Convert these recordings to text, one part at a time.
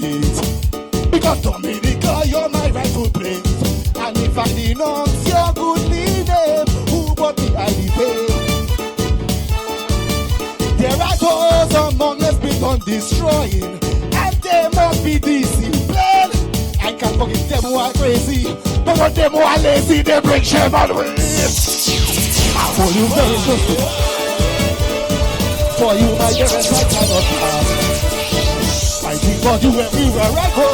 it. Because Dominica, you're my rightful place. And if I denounce your good name, who but me I repay? There are those among us bent on destroying, and they must be disciplined. I can't forget them who are crazy, but when them who are lazy, they bring shame and weight. For you, very justice. For you, my dearest, I cannot pass. I think for you everywhere I go.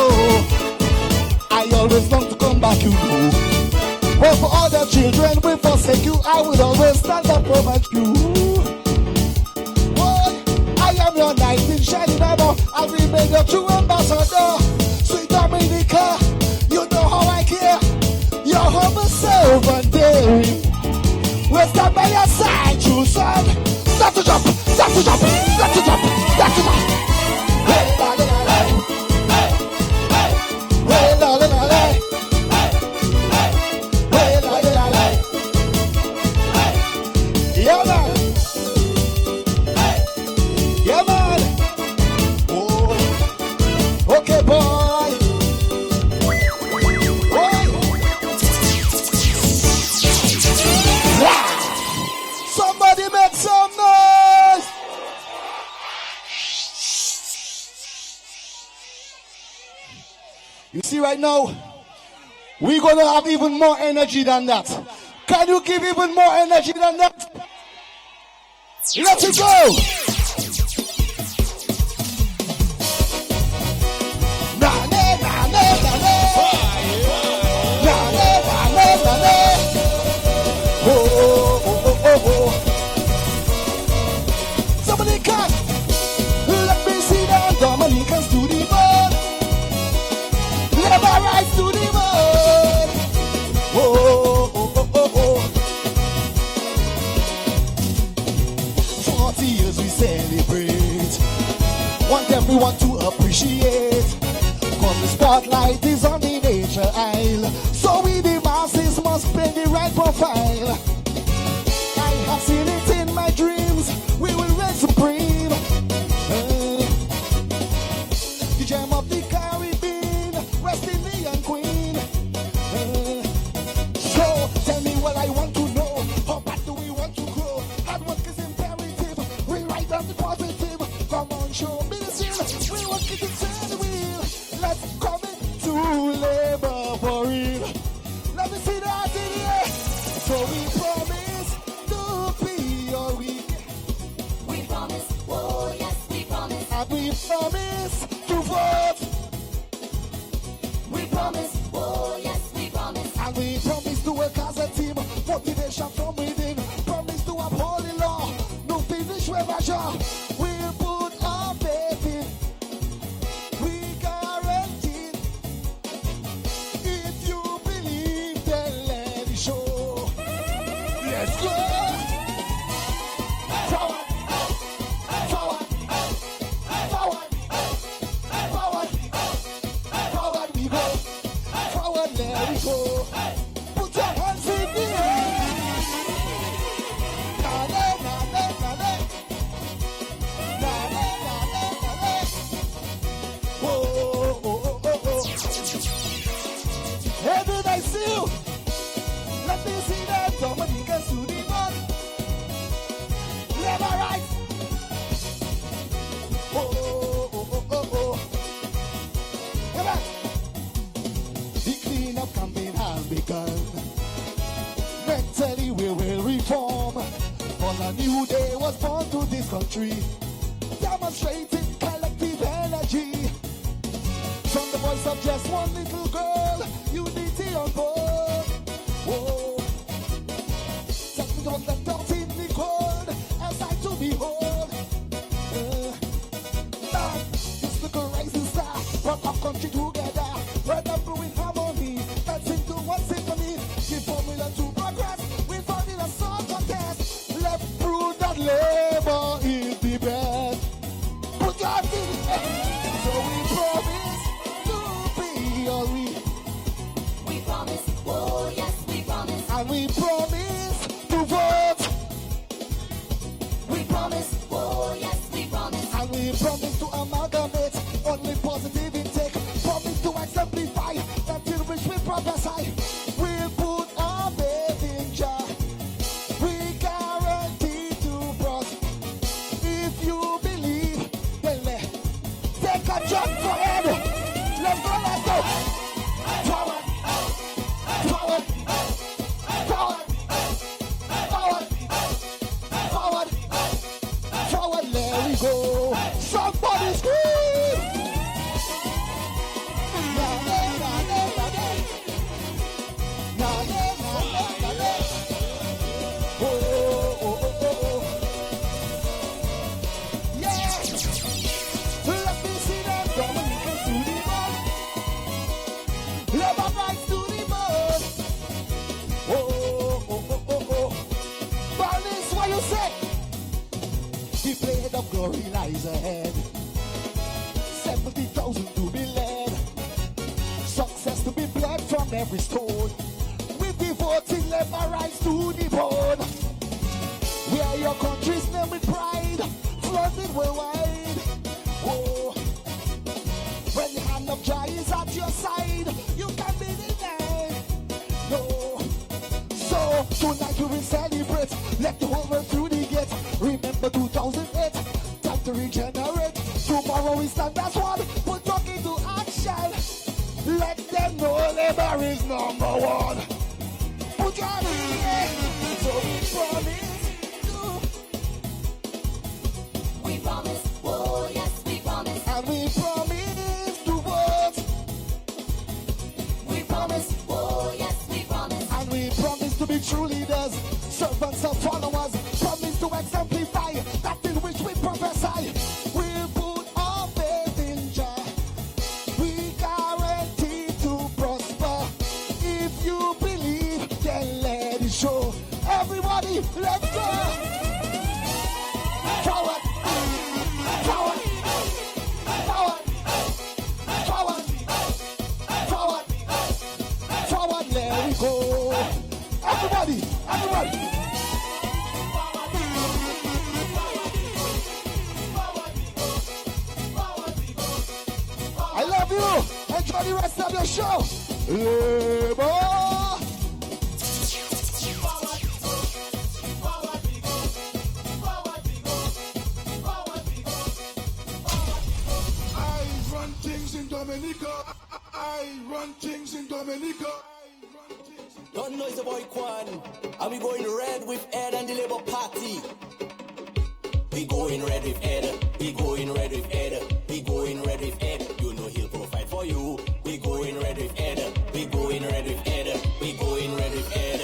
I always long to come back, you know. But for all the children we forsake you, I will always stand up for my you. I am your knight in shining armor. I remain your true ambassador. Sweet Dominica, you know how I care. Your humble servant daring. We'll stand by your side, true son. Not to jump, not to jump, not to jump, not to jump. Hey, la la la la. Hey, hey, hey, la la la la. Hey, hey, hey, la la la la. Hey, yeah man. Hey, yeah man. Oh, okay boy. Somebody make some noise! You see right now, we're gonna have even more energy than that. Can you give even more energy than that? Let it go! Na na na na na na. Na na na na na na. Oh, oh, oh, oh, oh. Somebody come. Let me see them Dominicans to the bone. Never rise to the bone. Oh, oh, oh, oh, oh. 40 years we celebrate. Want everyone to appreciate. Cause the spotlight is on the nature isle. So we the masses must play the right profile. I have seen it in my dreams. We will reign supreme. The gem of the Caribbean, West Indian Queen. So tell me what I want to know. How bad do we want to grow? Hard work is imperative. We write down the positive. Come on, show me the sin. We work it inside the wheel. Let's come into labor for real. Let me see that in here. So we promise to be your week. We promise, oh yes, we promise. And we promise to vote. We promise, oh yes, we promise. And we promise to work as a team. Motivation from within. Promise to uphold the law. No finish with measure. We'll put our faith in. We guarantee. If you believe, then let it show. Let's go. Forward. Forward. Forward. Forward. Forward we go. Forward there we go. Put your hands in the air. Na na na na na na. Na na na na na na. Oh oh oh oh oh oh. Hey, did I see you? Let me see that Dominicans to the bone. Never right. Oh oh oh oh oh oh. Come on. The cleanup campaign has begun. Mentally we will reform. For a new day was born to this country. Demonstrating collective energy. From the voice of just one little girl. Unity on board. Oh. Something on the thoughts in the cold. As I to behold. It's the rising star. Brought our country together. We're not brewing harmony. Dancing to one symphony. The formula to progress. We found in a song contest. Let's prove that labor is the best. Put your feet in the air. So we promise to be your week. We promise, oh yes, we promise. And we promise to vote. We promise, oh yes, we promise. And we promise to amalgamate only positive intake. The blade of glory lies ahead. 70,000 to be led. Success to be bled from every stone. With devoting liberates to the bone. Where your country's name with pride, flooded worldwide. Oh, when the hand of joy is at your side, you can be denied. No. So tonight we will celebrate. Let the whole world through the gate. Remember 2008, time to regenerate. Tomorrow we stand as one, put talk into action. Let them know labor is number one. Put your hand in. So we promise, oh yes, we promise. and we promise to vote. We promise, oh yes, we promise. And we promise to be true leaders, servants and followers. Promise to exemplify that in which we prophesy. We'll put our faith in Jah. We guarantee to prosper. If you believe, then let it show. Everybody, let's go. Forward, forward, forward, forward, forward, forward. Let it go. Everybody, everybody. I love you. Enjoy the rest of your show. Labor. I run things in Dominica. I run things in Dominica. Don't know it's a boy Kwan. And we going red with Ed and the Labour Party. We going red with Ed. We going red with Ed. We going red with Ed. You know he'll provide for you. We going red with Ed. We going red with Ed. We going red with Ed.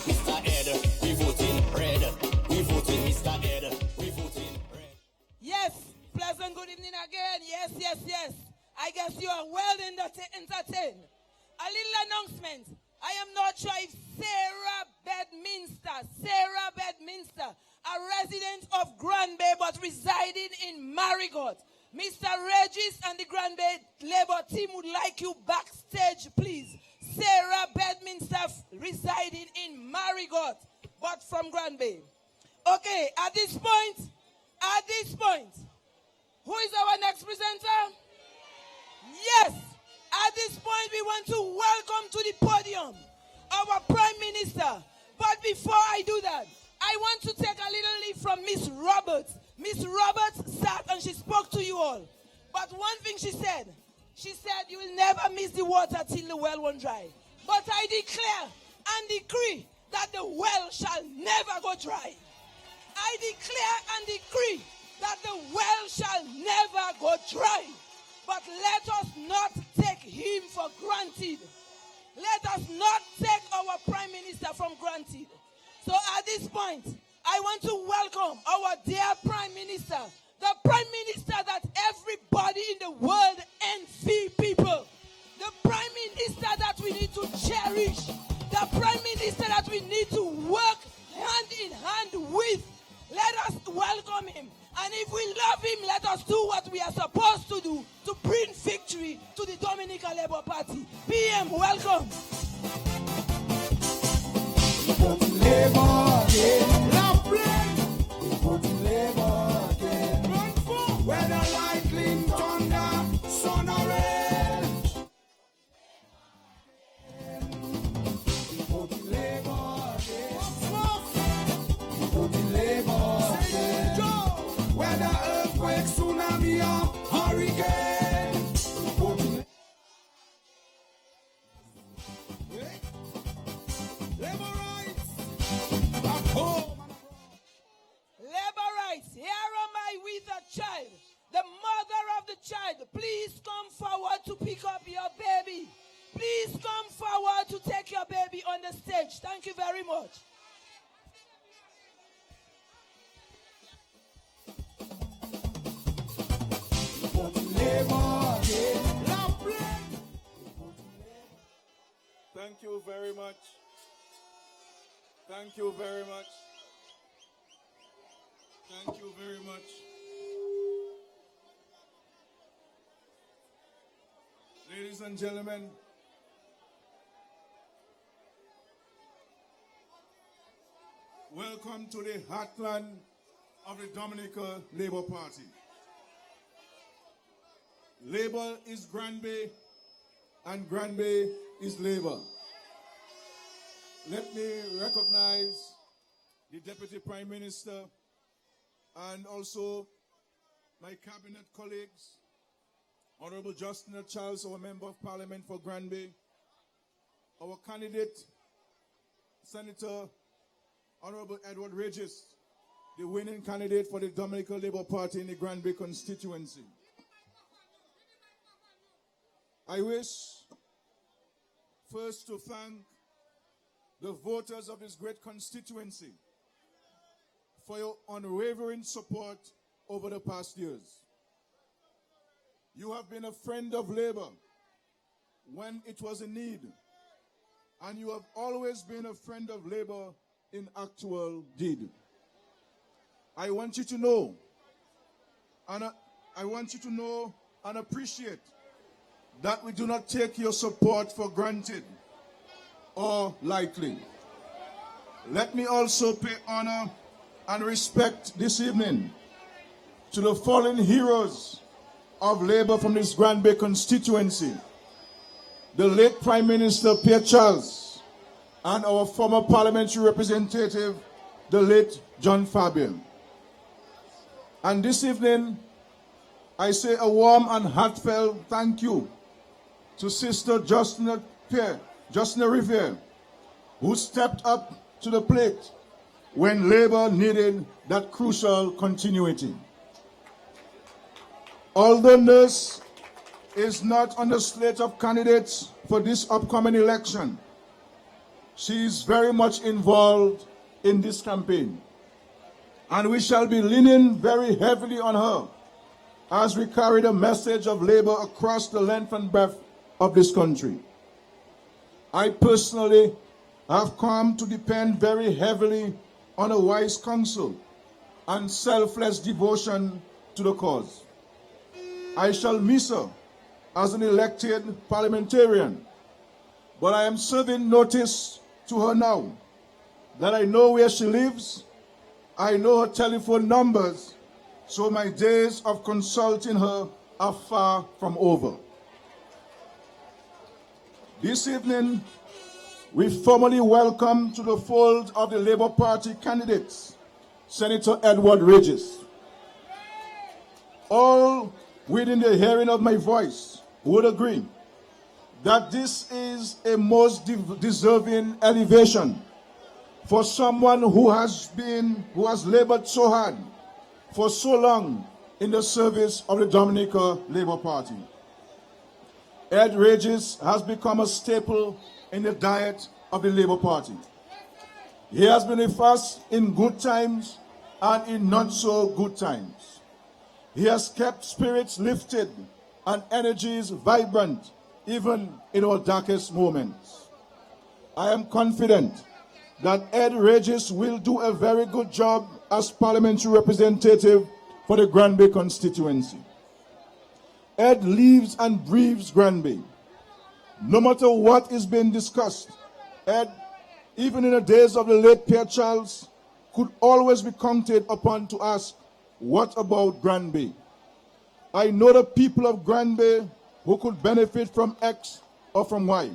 Mr. Ed, we voting red. We voting Mr. Ed. We voting red. Yes, pleasant good evening again. Yes, yes, yes. I guess you are well entertained. A little announcement. I am not sure if Sarah Bedminster, a resident of Grand Bay but residing in Marigot. Mr. Registe and the Grand Bay Labour team would like you backstage, please. Sarah Bedminster residing in Marigot, but from Grand Bay. Okay, at this point, who is our next presenter? Yes, at this point we want to welcome to the podium our Prime Minister. But before I do that, I want to take a little leave from Miss Roberts. Miss Roberts sat and she spoke to you all. But one thing she said you will never miss the water till the well won't dry. But I declare and decree that the well shall never go dry. I declare and decree that the well shall never go dry. But let us not take him for granted. Let us not take our Prime Minister for granted. So at this point, I want to welcome our dear Prime Minister, the Prime Minister that everybody in the world envy people, the Prime Minister that we need to cherish, the Prime Minister that we need to work hand in hand with. Let us welcome him. And if we love him, let us do what we are supposed to do to bring victory to the Dominican Labour Party. PM, welcome. Labor again. Love play. We put labor again. Run for. Whether lightning, thunder, sun or rain. We put labor again. We put labor again. Whether earthquake, tsunami or hurricane. We put labor rights. Back home. Labor rights. Here am I with a child. The mother of the child, please come forward to pick up your baby. Please come forward to take your baby on the stage. Thank you very much. Thank you very much. Thank you very much. Thank you very much. Ladies and gentlemen, welcome to the heartland of the Dominica Labour Party. Labour is Granby, and Granby is Labour. Let me recognize the Deputy Prime Minister and also my cabinet colleagues, Honorable Justin Charles, our Member of Parliament for Granby, our candidate, Senator Honorable Edward Registe, the winning candidate for the Dominica Labour Party in the Granby constituency. I wish first to thank the voters of this great constituency for your unwavering support over the past years. You have been a friend of Labour when it was in need, and you have always been a friend of Labour in actual deed. I want you to know, and appreciate that we do not take your support for granted or lightly. Let me also pay honor and respect this evening to the fallen heroes of Labour from this Granby constituency, the late Prime Minister Pierre Charles, and our former parliamentary representative, the late John Fabian. And this evening, I say a warm and heartfelt thank you to Sister Justina Riviere, who stepped up to the plate when Labour needed that crucial continuity. Although Nurse is not on the slate of candidates for this upcoming election, she is very much involved in this campaign, and we shall be leaning very heavily on her as we carry the message of Labour across the length and breadth of this country. I personally have come to depend very heavily on a wise counsel and selfless devotion to the cause. I shall miss her as an elected parliamentarian, but I am serving notice to her now that I know where she lives, I know her telephone numbers, so my days of consulting her are far from over. This evening, we formally welcome to the fold of the Labour Party candidates, Senator Edward Registe. All within the hearing of my voice would agree that this is a most deserving elevation for someone who has labored so hard for so long in the service of the Dominica Labour Party. Ed Registe has become a staple in the diet of the Labour Party. He has been with us in good times and in not so good times. He has kept spirits lifted and energies vibrant even in our darkest moments. I am confident that Ed Registe will do a very good job as parliamentary representative for the Granby constituency. Ed lives and breathes Granby. No matter what is being discussed, Ed, even in the days of the late Pierre Charles, could always be counted upon to ask, what about Granby? I know the people of Granby who could benefit from X or from Y.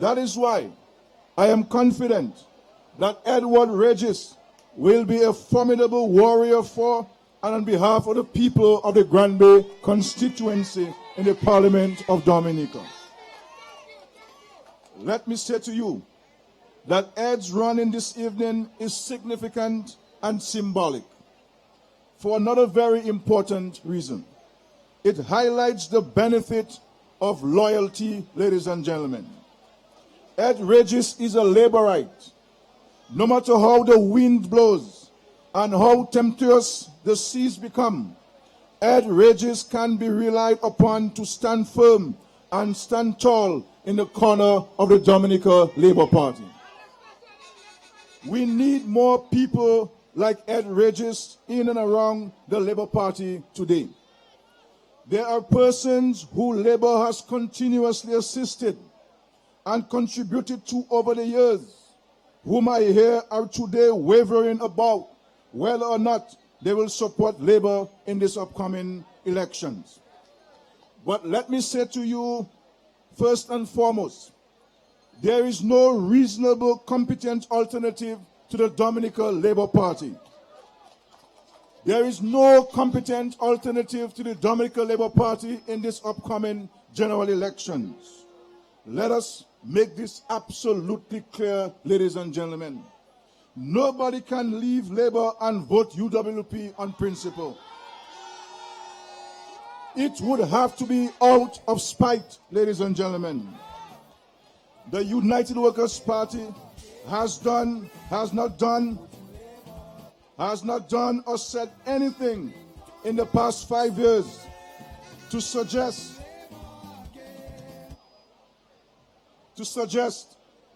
That is why I am confident that Edward Registe will be a formidable warrior for and on behalf of the people of the Granby constituency in the Parliament of Dominica. Let me say to you that Ed's run in this evening is significant and symbolic for another very important reason. It highlights the benefit of loyalty, ladies and gentlemen. Ed Registe is a Labourite. No matter how the wind blows and how tempestuous the seas become, Ed Registe can be relied upon to stand firm and stand tall in the corner of the Dominica Labour Party. We need more people like Ed Registe in and around the Labour Party today. There are persons who Labour has continuously assisted and contributed to over the years, whom I hear are today wavering about whether or not they will support Labour in these upcoming elections. But let me say to you, first and foremost, there is no reasonable, competent alternative to the Dominican Labour Party. There is no competent alternative to the Dominican Labour Party in this upcoming general elections. Let us make this absolutely clear, ladies and gentlemen. Nobody can leave Labour and vote UWP on principle. It would have to be out of spite, ladies and gentlemen. The United Workers' Party has not done or said anything in the past 5 years to suggest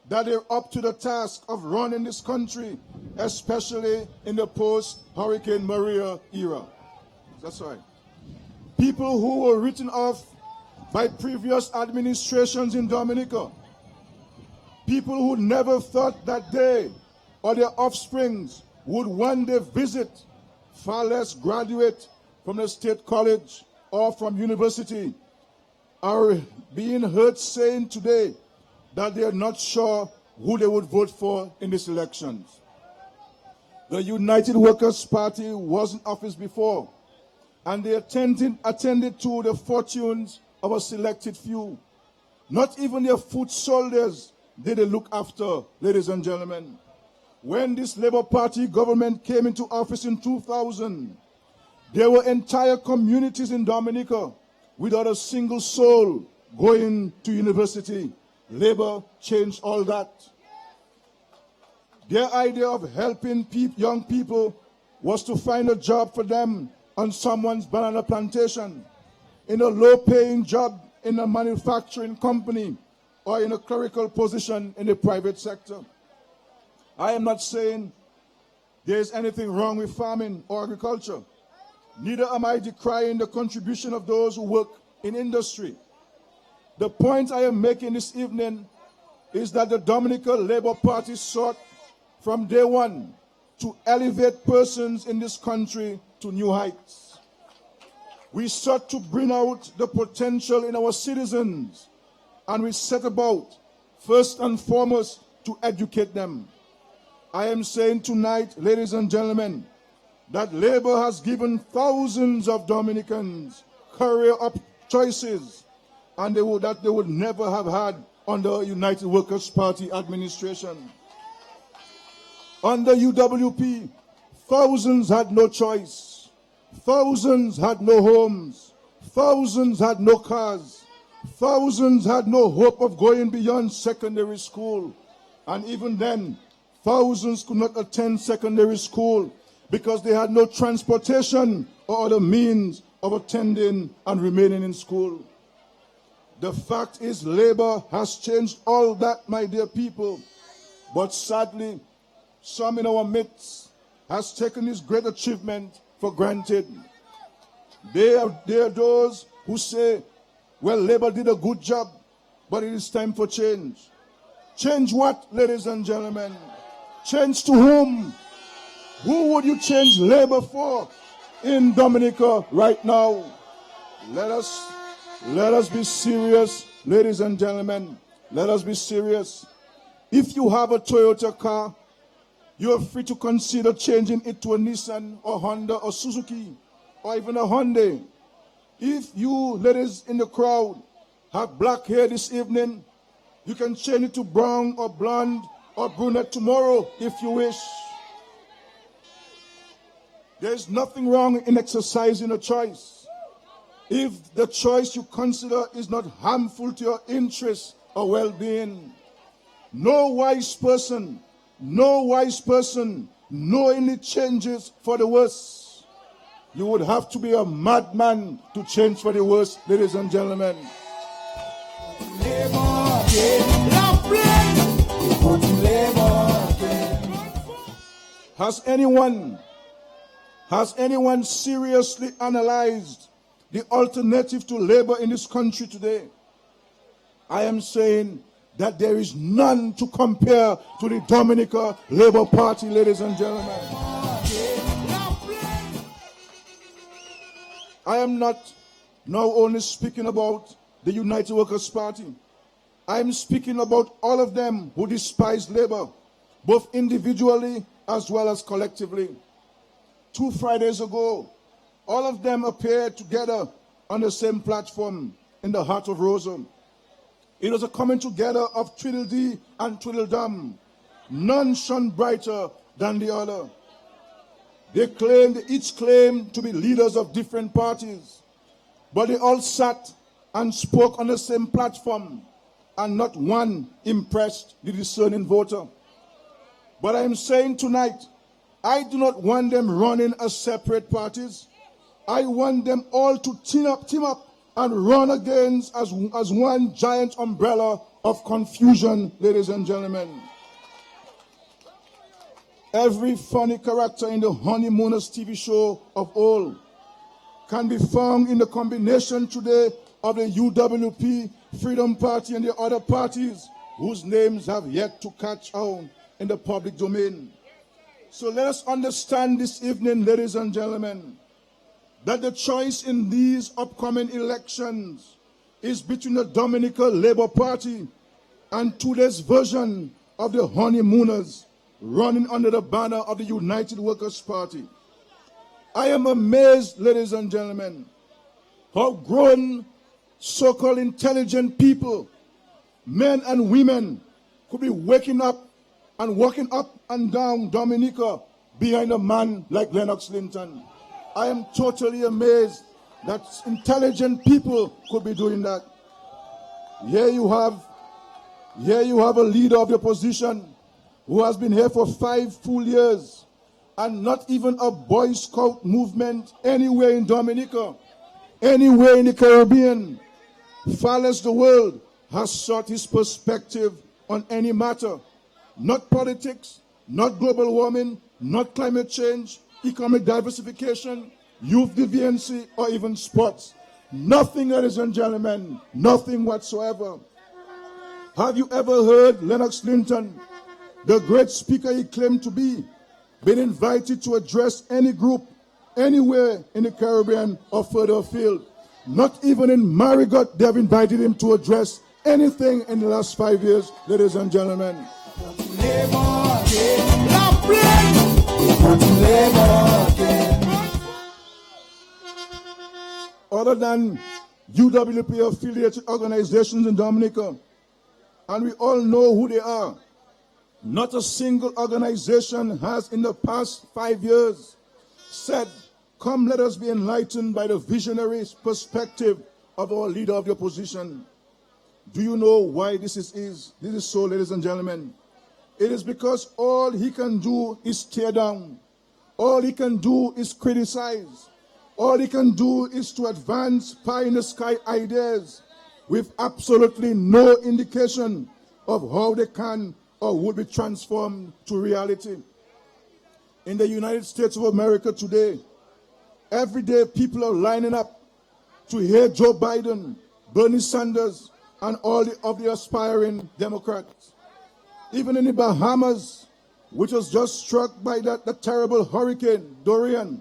that they're up to the task of running this country, especially in the post-Hurricane Maria era. That's right. People who were written off by previous administrations in Dominica. People who never thought that they or their offsprings would one day visit, far less graduate from the state college or from university, are being heard saying today that they are not sure who they would vote for in these elections. The United Workers' Party was in office before, and they attended to the fortunes of a selected few. Not even their foot soldiers did they look after, ladies and gentlemen. When this Labour Party government came into office in 2000, there were entire communities in Dominica without a single soul going to university. Labour changed all that. Their idea of helping young people was to find a job for them on someone's banana plantation, in a low-paying job in a manufacturing company, or in a clerical position in the private sector. I am not saying there is anything wrong with farming or agriculture. Neither am I decrying the contribution of those who work in industry. The point I am making this evening is that the Dominican Labour Party sought from day one to elevate persons in this country to new heights. We sought to bring out the potential in our citizens, and we set about, first and foremost, to educate them. I am saying tonight, ladies and gentlemen, that Labour has given thousands of Dominicans career choices, and they would never have had under United Workers' Party administration. Under UWP, thousands had no choice. Thousands had no homes. Thousands had no cars. Thousands had no hope of going beyond secondary school. And even then, thousands could not attend secondary school because they had no transportation or other means of attending and remaining in school. The fact is, Labour has changed all that, my dear people. But sadly, some in our midst has taken this great achievement for granted. They are those who say, well, Labour did a good job, but it is time for change. Change what, ladies and gentlemen? Change to whom? Who would you change Labour for in Dominica right now? Let us be serious, ladies and gentlemen. Let us be serious. If you have a Toyota car, you are free to consider changing it to a Nissan or Honda or Suzuki or even a Hyundai. If you, ladies in the crowd, have black hair this evening, you can change it to brown or blonde or brunette tomorrow if you wish. There is nothing wrong in exercising a choice, if the choice you consider is not harmful to your interests or well-being. No wise person knowingly changes for the worse. You would have to be a madman to change for the worse, ladies and gentlemen. Has anyone seriously analyzed the alternative to labor in this country today? I am saying that there is none to compare to the Dominica Labour Party, ladies and gentlemen. I am not now only speaking about the United Workers' Party. I am speaking about all of them who despise labor, both individually as well as collectively. 2 Fridays ago, all of them appeared together on the same platform in the heart of Rosa. It was a coming together of Tweedledee and Tweedledum. None shone brighter than the other. They each claimed to be leaders of different parties, but they all sat and spoke on the same platform, and not one impressed the discerning voter. But I am saying tonight, I do not want them running as separate parties. I want them all to team up and run against as one giant umbrella of confusion, ladies and gentlemen. Every funny character in the Honeymooners TV show of old can be found in the combination today of the UWP, Freedom Party, and the other parties whose names have yet to catch on in the public domain. So let us understand this evening, ladies and gentlemen, that the choice in these upcoming elections is between the Dominica Labour Party and today's version of the Honeymooners running under the banner of the United Workers' Party. I am amazed, ladies and gentlemen, how grown, so-called intelligent people, men and women, could be waking up and walking up and down Dominica behind a man like Lennox Linton. I am totally amazed that intelligent people could be doing that. Here you have a leader of the opposition who has been here for 5 full years, and not even a Boy Scout movement anywhere in Dominica, anywhere in the Caribbean, far as the world, has sought his perspective on any matter. Not politics, not global warming, not climate change, economic diversification, youth deviancy, or even sports. Nothing, ladies and gentlemen, nothing whatsoever. Have you ever heard Lennox Linton, the great speaker he claimed to be, been invited to address any group anywhere in the Caribbean or further afield? Not even in Marigot they have invited him to address anything in the last 5 years, ladies and gentlemen. Other than UWP affiliated organizations in Dominica, and we all know who they are, not a single organization has in the past 5 years said, come let us be enlightened by the visionary perspective of our leader of the opposition. Do you know why this is so, ladies and gentlemen? It is because all he can do is tear down. All he can do is criticize. All he can do is to advance pie-in-the-sky ideas with absolutely no indication of how they can or would be transformed to reality. In the United States of America today, every day people are lining up to hear Joe Biden, Bernie Sanders, and all of the aspiring Democrats. Even in the Bahamas, which was just struck by that terrible hurricane, Dorian,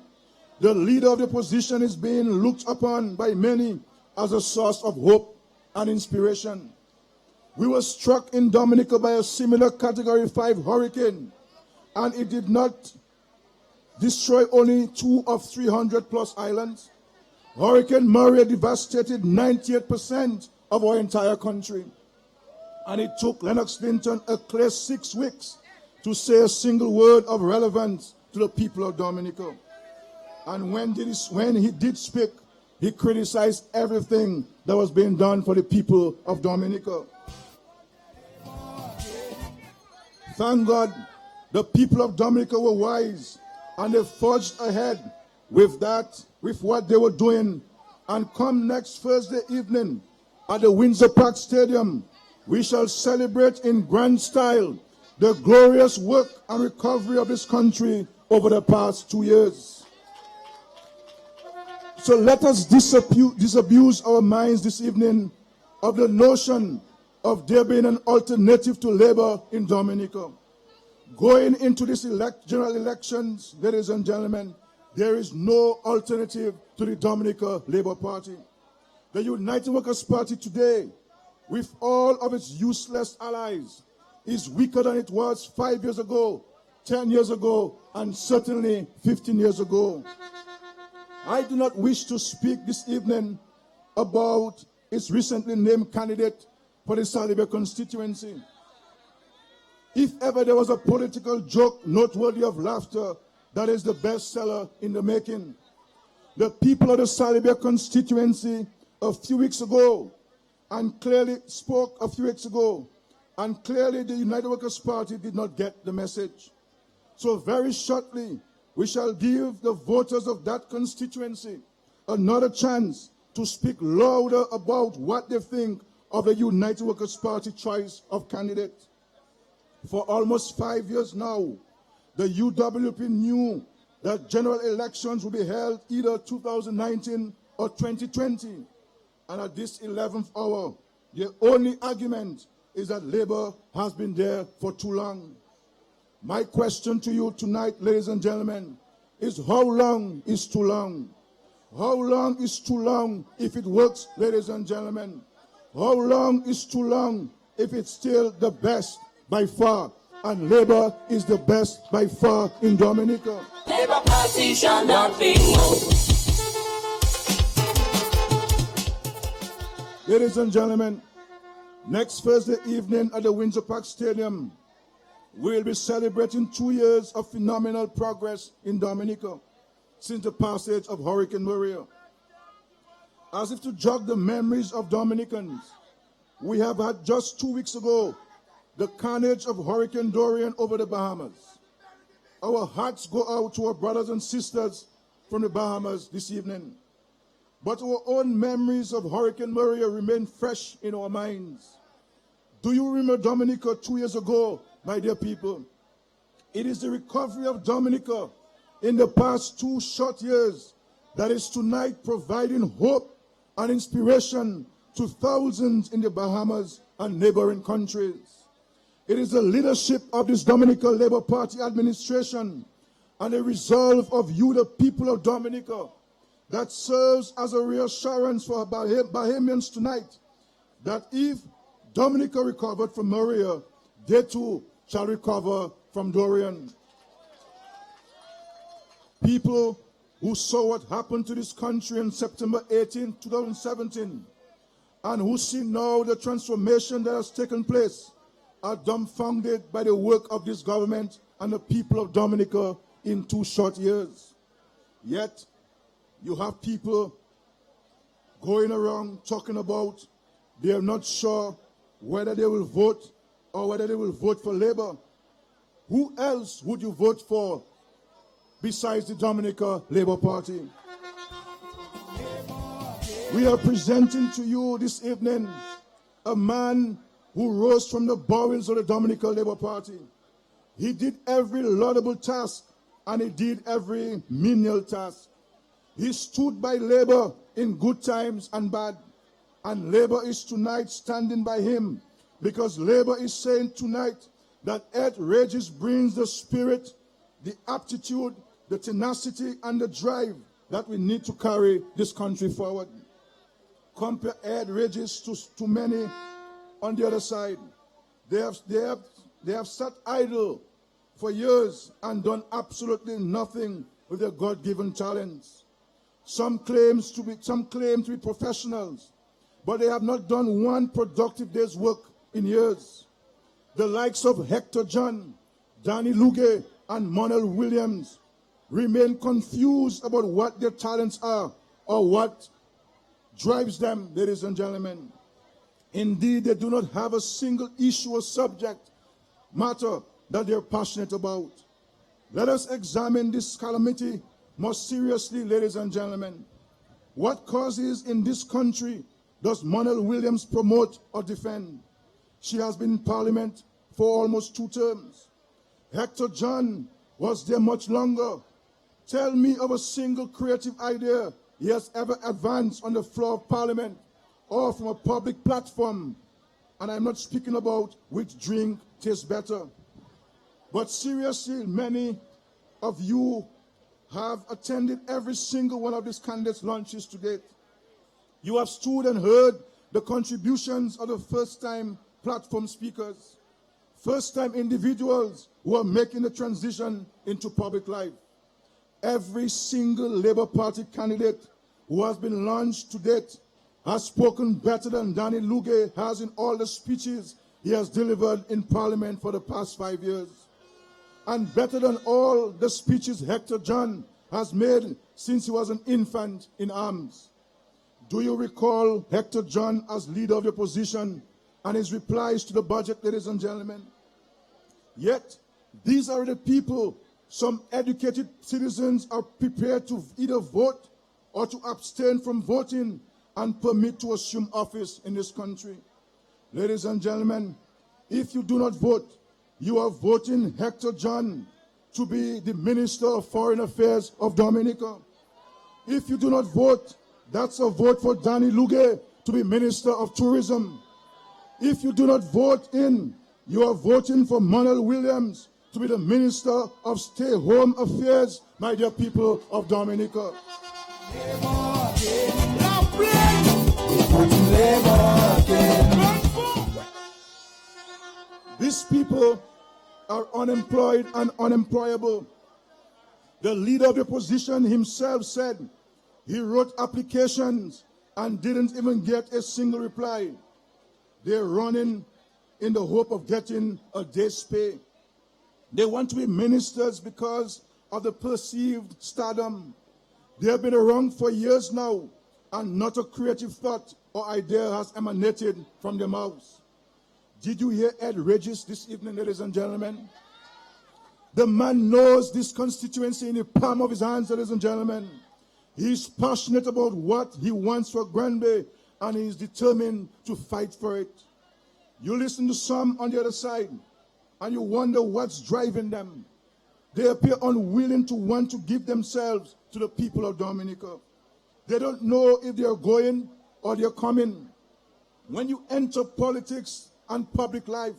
the leader of the opposition is being looked upon by many as a source of hope and inspiration. We were struck in Dominica by a similar Category 5 hurricane, and it did not destroy only 2 of 300 plus islands. Hurricane Maria devastated 98% of our entire country. And it took Lennox Linton a clear 6 weeks to say a single word of relevance to the people of Dominica. And when he did speak, he criticized everything that was being done for the people of Dominica. Thank God the people of Dominica were wise, and they forged ahead with what they were doing. And come next Thursday evening at the Windsor Park Stadium, we shall celebrate in grand style the glorious work and recovery of this country over the past 2 years. So let us disabuse our minds this evening of the notion of there being an alternative to labor in Dominica. Going into this general elections, ladies and gentlemen, there is no alternative to the Dominica Labour Party. The United Workers' Party today, with all of its useless allies, is weaker than it was 5 years ago, 10 years ago, and certainly 15 years ago. I do not wish to speak this evening about its recently named candidate for the Salibia constituency. If ever there was a political joke noteworthy of laughter, that is the bestseller in the making. The people of the Salibia constituency a few weeks ago, and clearly spoke a few weeks ago, and clearly the United Workers' Party did not get the message. So very shortly, we shall give the voters of that constituency another chance to speak louder about what they think of the United Workers' Party choice of candidate. For almost 5 years now, the UWP knew that general elections will be held either 2019 or 2020. And at this 11th hour, the only argument is that Labour has been there for too long. My question to you tonight, ladies and gentlemen, is how long is too long? How long is too long if it works, ladies and gentlemen? How long is too long if it's still the best by far? And Labour is the best by far in Dominica. Labour Party shall not be moved. Ladies and gentlemen, next Thursday evening at the Windsor Park Stadium, we'll be celebrating 2 years of phenomenal progress in Dominica since the passage of Hurricane Maria. As if to jog the memories of Dominicans, we have had just 2 weeks ago the carnage of Hurricane Dorian over the Bahamas. Our hearts go out to our brothers and sisters from the Bahamas this evening. But our own memories of Hurricane Maria remain fresh in our minds. Do you remember Dominica 2 years ago, my dear people? It is the recovery of Dominica in the past 2 short years that is tonight providing hope and inspiration to thousands in the Bahamas and neighboring countries. It is the leadership of this Dominica Labour Party administration and the resolve of you, the people of Dominica, that serves as a reassurance for Bahamians tonight that if Dominica recovered from Maria, they too shall recover from Dorian. People who saw what happened to this country on September 18, 2017, and who see now the transformation that has taken place are dumbfounded by the work of this government and the people of Dominica in 2 short years. Yet, you have people going around talking about they are not sure whether they will vote or whether they will vote for Labour. Who else would you vote for besides the Dominica Labour Party? We are presenting to you this evening a man who rose from the bowels of the Dominica Labour Party. He did every laudable task and he did every menial task. He stood by Labour in good times and bad. And Labour is tonight standing by him because Labour is saying tonight that Ed Registe brings the spirit, the aptitude, the tenacity, and the drive that we need to carry this country forward. Compare Ed Registe to many on the other side. They have sat idle for years and done absolutely nothing with their God-given talents. Some claim to be professionals, but they have not done one productive day's work in years. The likes of Hector John, Danny Luge, and Manuel Williams remain confused about what their talents are or what drives them, ladies and gentlemen. Indeed, they do not have a single issue or subject matter that they are passionate about. Let us examine this calamity more seriously, ladies and gentlemen. What causes in this country does Manuel Williams promote or defend? She has been in Parliament for almost 2 terms. Hector John was there much longer. Tell me of a single creative idea he has ever advanced on the floor of Parliament or from a public platform. And I'm not speaking about which drink tastes better. But seriously, many of you have attended every single one of these candidates' launches to date. You have stood and heard the contributions of the first-time platform speakers, first-time individuals who are making the transition into public life. Every single Labour Party candidate who has been launched to date has spoken better than Danny Luge has in all the speeches he has delivered in Parliament for the past 5 years. And better than all the speeches Hector John has made since he was an infant in arms. Do you recall Hector John as leader of the opposition and his replies to the budget, ladies and gentlemen? Yet, these are the people some educated citizens are prepared to either vote or to abstain from voting and permit to assume office in this country. Ladies and gentlemen, if you do not vote, you are voting Hector John to be the Minister of Foreign Affairs of Dominica. If you do not vote, that's a vote for Danny Luge to be Minister of Tourism. If you do not vote in, you are voting for Manuel Williams to be the Minister of Stay-Home Affairs, my dear people of Dominica. These people are unemployed and unemployable. The leader of the opposition himself said he wrote applications and didn't even get a single reply. They're running in the hope of getting a day's pay. They want to be ministers because of the perceived stardom. They have been around for years now, and not a creative thought or idea has emanated from their mouths. Did you hear Ed Registe this evening, ladies and gentlemen? The man knows this constituency in the palm of his hands, ladies and gentlemen. He's passionate about what he wants for Granby, and he's determined to fight for it. You listen to some on the other side, and you wonder what's driving them. They appear unwilling to want to give themselves to the people of Dominica. They don't know if they are going or they are coming. When you enter politics and public life,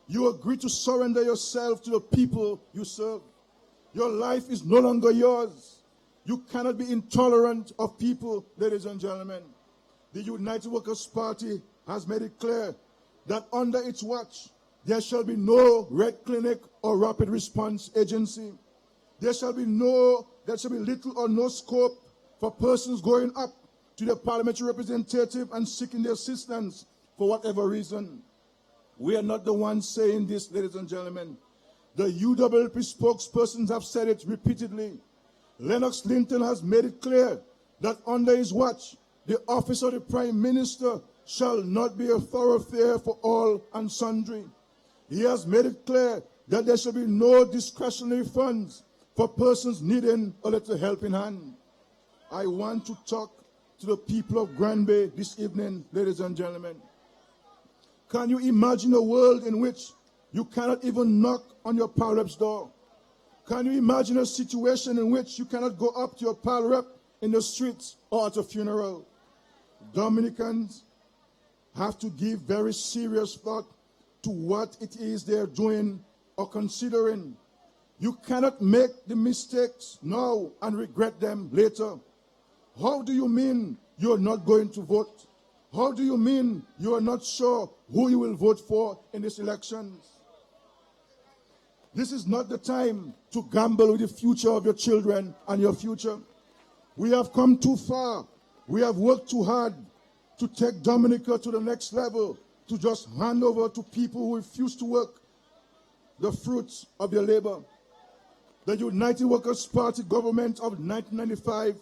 you agree to surrender yourself to the people you serve. Your life is no longer yours. You cannot be intolerant of people, ladies and gentlemen. The United Workers' Party has made it clear that under its watch, there shall be no Red Clinic or Rapid Response Agency. There shall be little or no scope for persons going up to the parliamentary representative and seeking their assistance for whatever reason. We are not the ones saying this, ladies and gentlemen. The UWLP spokespersons have said it repeatedly. Lennox Linton has made it clear that under his watch, the office of the Prime Minister shall not be a thoroughfare for all and sundry. He has made it clear that there shall be no discretionary funds for persons needing a little helping hand. I want to talk to the people of Granby this evening, ladies and gentlemen. Can you imagine a world in which you cannot even knock on your pal rep's door? Can you imagine a situation in which you cannot go up to your pal rep in the streets or at a funeral? Dominicans have to give very serious thought to what it is they're doing or considering. You cannot make the mistakes now and regret them later. How do you mean you're not going to vote? How do you mean you are not sure who you will vote for in these elections? This is not the time to gamble with the future of your children and your future. We have come too far. We have worked too hard to take Dominica to the next level, to just hand over to people who refuse to work the fruits of their labor. The United Workers' Party government of 1995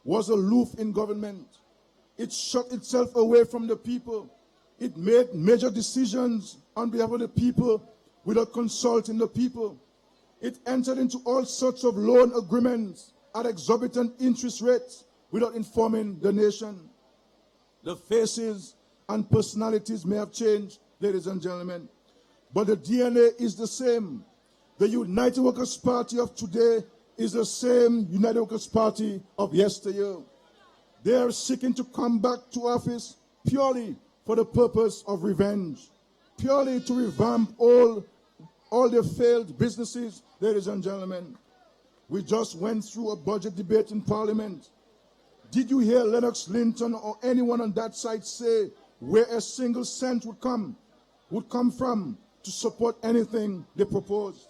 was aloof in government. It shut itself away from the people. It made major decisions on behalf of the people without consulting the people. It entered into all sorts of loan agreements at exorbitant interest rates without informing the nation. The faces and personalities may have changed, ladies and gentlemen, but the DNA is the same. The United Workers' Party of today is the same United Workers' Party of yesteryear. They are seeking to come back to office purely for the purpose of revenge, purely to revamp all their failed businesses, ladies and gentlemen. We just went through a budget debate in Parliament. Did you hear Lennox Linton or anyone on that side say where a single cent would come from to support anything they proposed?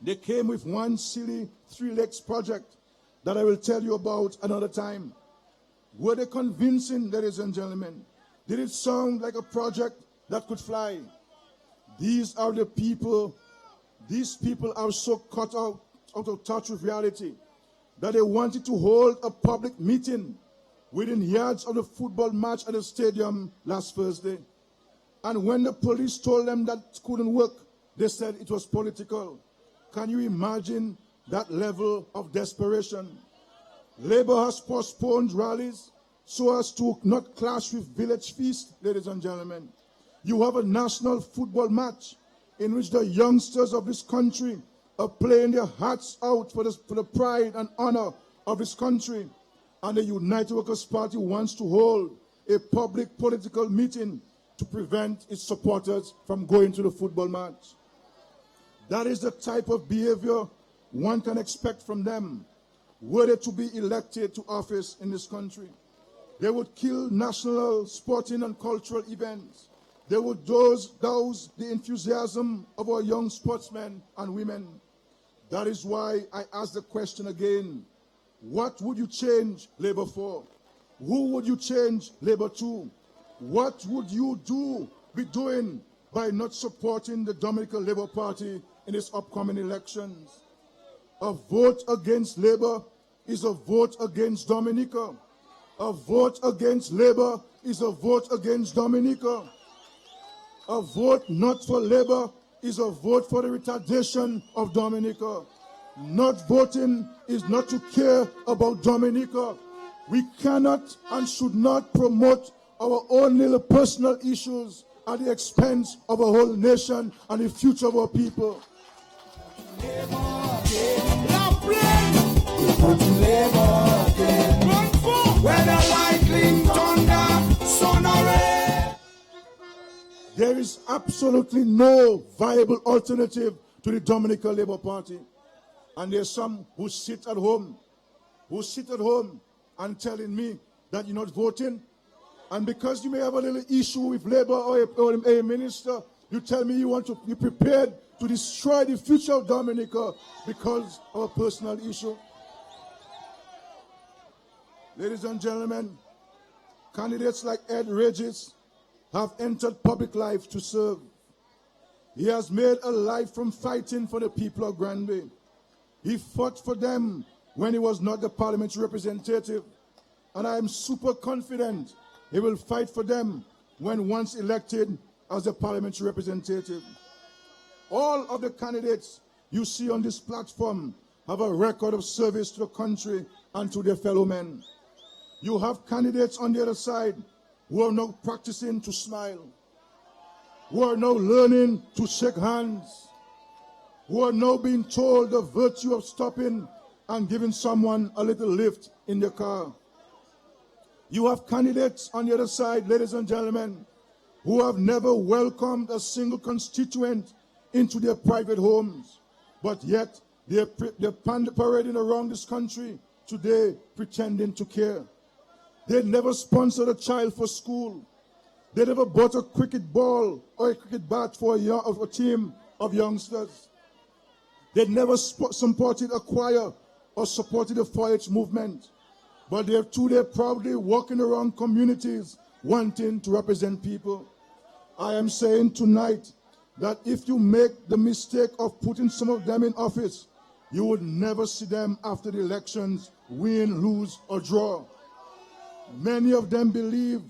They came with one silly three-legs project that I will tell you about another time. Were they convincing, ladies and gentlemen? Did it sound like a project that could fly? These are the people, these people are so cut out of touch with reality that they wanted to hold a public meeting within yards of the football match at the stadium last Thursday. And when the police told them that couldn't work, they said it was political. Can you imagine that level of desperation? Labour has postponed rallies so as to not clash with village feast, ladies and gentlemen. You have a national football match in which the youngsters of this country are playing their hearts out for the pride and honor of this country. And the United Workers' Party wants to hold a public political meeting to prevent its supporters from going to the football match. That is the type of behavior one can expect from them were they to be elected to office in this country. They would kill national sporting and cultural events. They would douse the enthusiasm of our young sportsmen and women. That is why I ask the question again, what would you change Labour for? Who would you change Labour to? What would you be doing by not supporting the Dominican Labour Party in its upcoming elections? A vote against Labour is a vote against Dominica. A vote against Labour is a vote against Dominica. A vote not for Labour is a vote for the retardation of Dominica. Not voting is not to care about Dominica. We cannot and should not promote our own little personal issues at the expense of a whole nation and the future of our people. There is absolutely no viable alternative to the Dominican Labour Party. And there's some who sit at home and telling me that you're not voting. And because you may have a little issue with Labour or a minister, you tell me you're prepared to destroy the future of Dominica because of a personal issue. Ladies and gentlemen, candidates like Ed Registe have entered public life to serve. He has made a life from fighting for the people of Granby. He fought for them when he was not the parliamentary representative. And I am super confident he will fight for them when once elected as a parliamentary representative. All of the candidates you see on this platform have a record of service to the country and to their fellow men. You have candidates on the other side who are now practicing to smile, who are now learning to shake hands, who are now being told the virtue of stopping and giving someone a little lift in their car. You have candidates on the other side, ladies and gentlemen, who have never welcomed a single constituent into their private homes, but yet they're parading around this country today pretending to care. They never sponsored a child for school. They never bought a cricket ball or a cricket bat for a team of youngsters. They never supported a choir or supported the 4-H movement. But they're today proudly walking around communities wanting to represent people. I am saying tonight that if you make the mistake of putting some of them in office, you would never see them after the elections win, lose, or draw. Many of them believe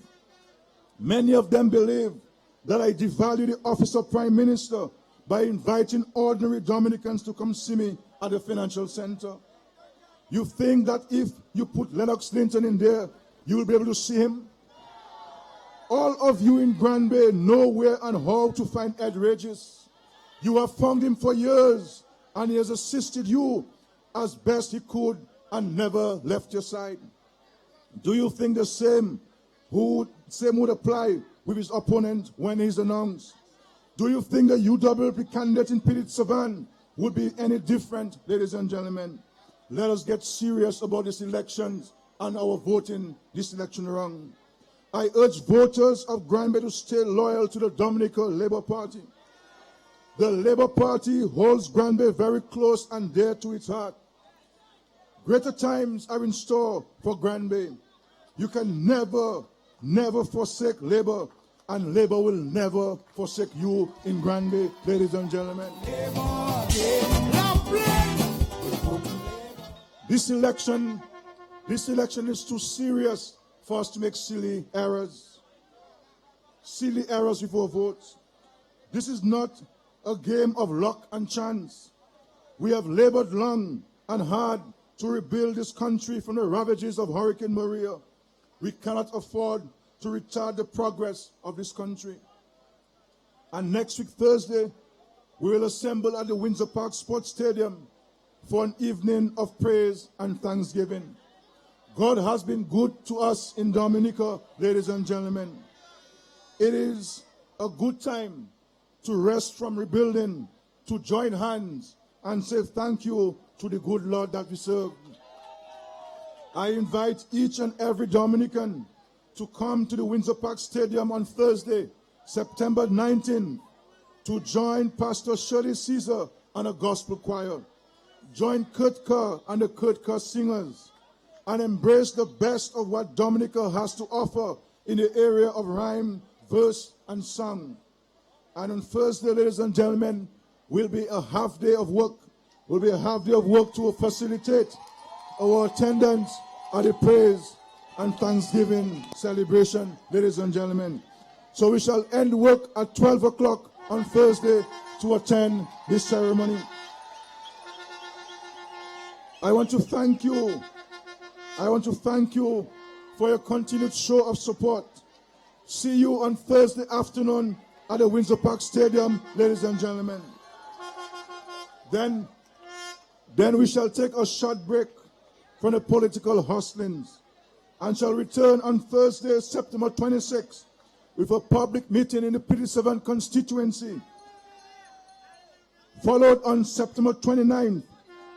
that I devalue the office of Prime Minister by inviting ordinary Dominicans to come see me at the financial center. You think that if you put Lennox Linton in there, you will be able to see him? All of you in Granby know where and how to find Ed Registe. You have found him for years, and he has assisted you as best he could and never left your side. Do you think the same would apply with his opponent when he's announced? Do you think the UWP candidate in Pitt Savan would be any different, ladies and gentlemen? Let us get serious about these elections and our voting this election round. I urge voters of Granby to stay loyal to the Dominica Labour Party. The Labour Party holds Granby very close and dear to its heart. Greater times are in store for Granby. You can never, never forsake Labour, and Labour will never forsake you in Granby, ladies and gentlemen. This election is too serious for us to make silly errors. Silly errors before votes. This is not a game of luck and chance. We have labored long and hard to rebuild this country from the ravages of Hurricane Maria. We cannot afford to retard the progress of this country. And next week, Thursday, we will assemble at the Windsor Park Sports Stadium for an evening of praise and thanksgiving. God has been good to us in Dominica, ladies and gentlemen. It is a good time to rest from rebuilding, to join hands and say thank you to the good Lord that we serve. I invite each and every Dominican to come to the Windsor Park Stadium on Thursday, September 19th, to join Pastor Shirley Caesar and a gospel choir. Join Kurt Kerr and the Kurt Kerr singers, and embrace the best of what Dominica has to offer in the area of rhyme, verse, and song. And on Thursday, ladies and gentlemen, will be a half day of work. Will be a half day of work to facilitate our attendance at the praise and thanksgiving celebration, ladies and gentlemen. So we shall end work at 12 o'clock on Thursday to attend this ceremony. I want to thank you. I want to thank you for your continued show of support. See you on Thursday afternoon at the Windsor Park Stadium, ladies and gentlemen. Then we shall take a short break from the political hustlings and shall return on Thursday, September 26th, with a public meeting in the PD7 constituency, followed on September 29th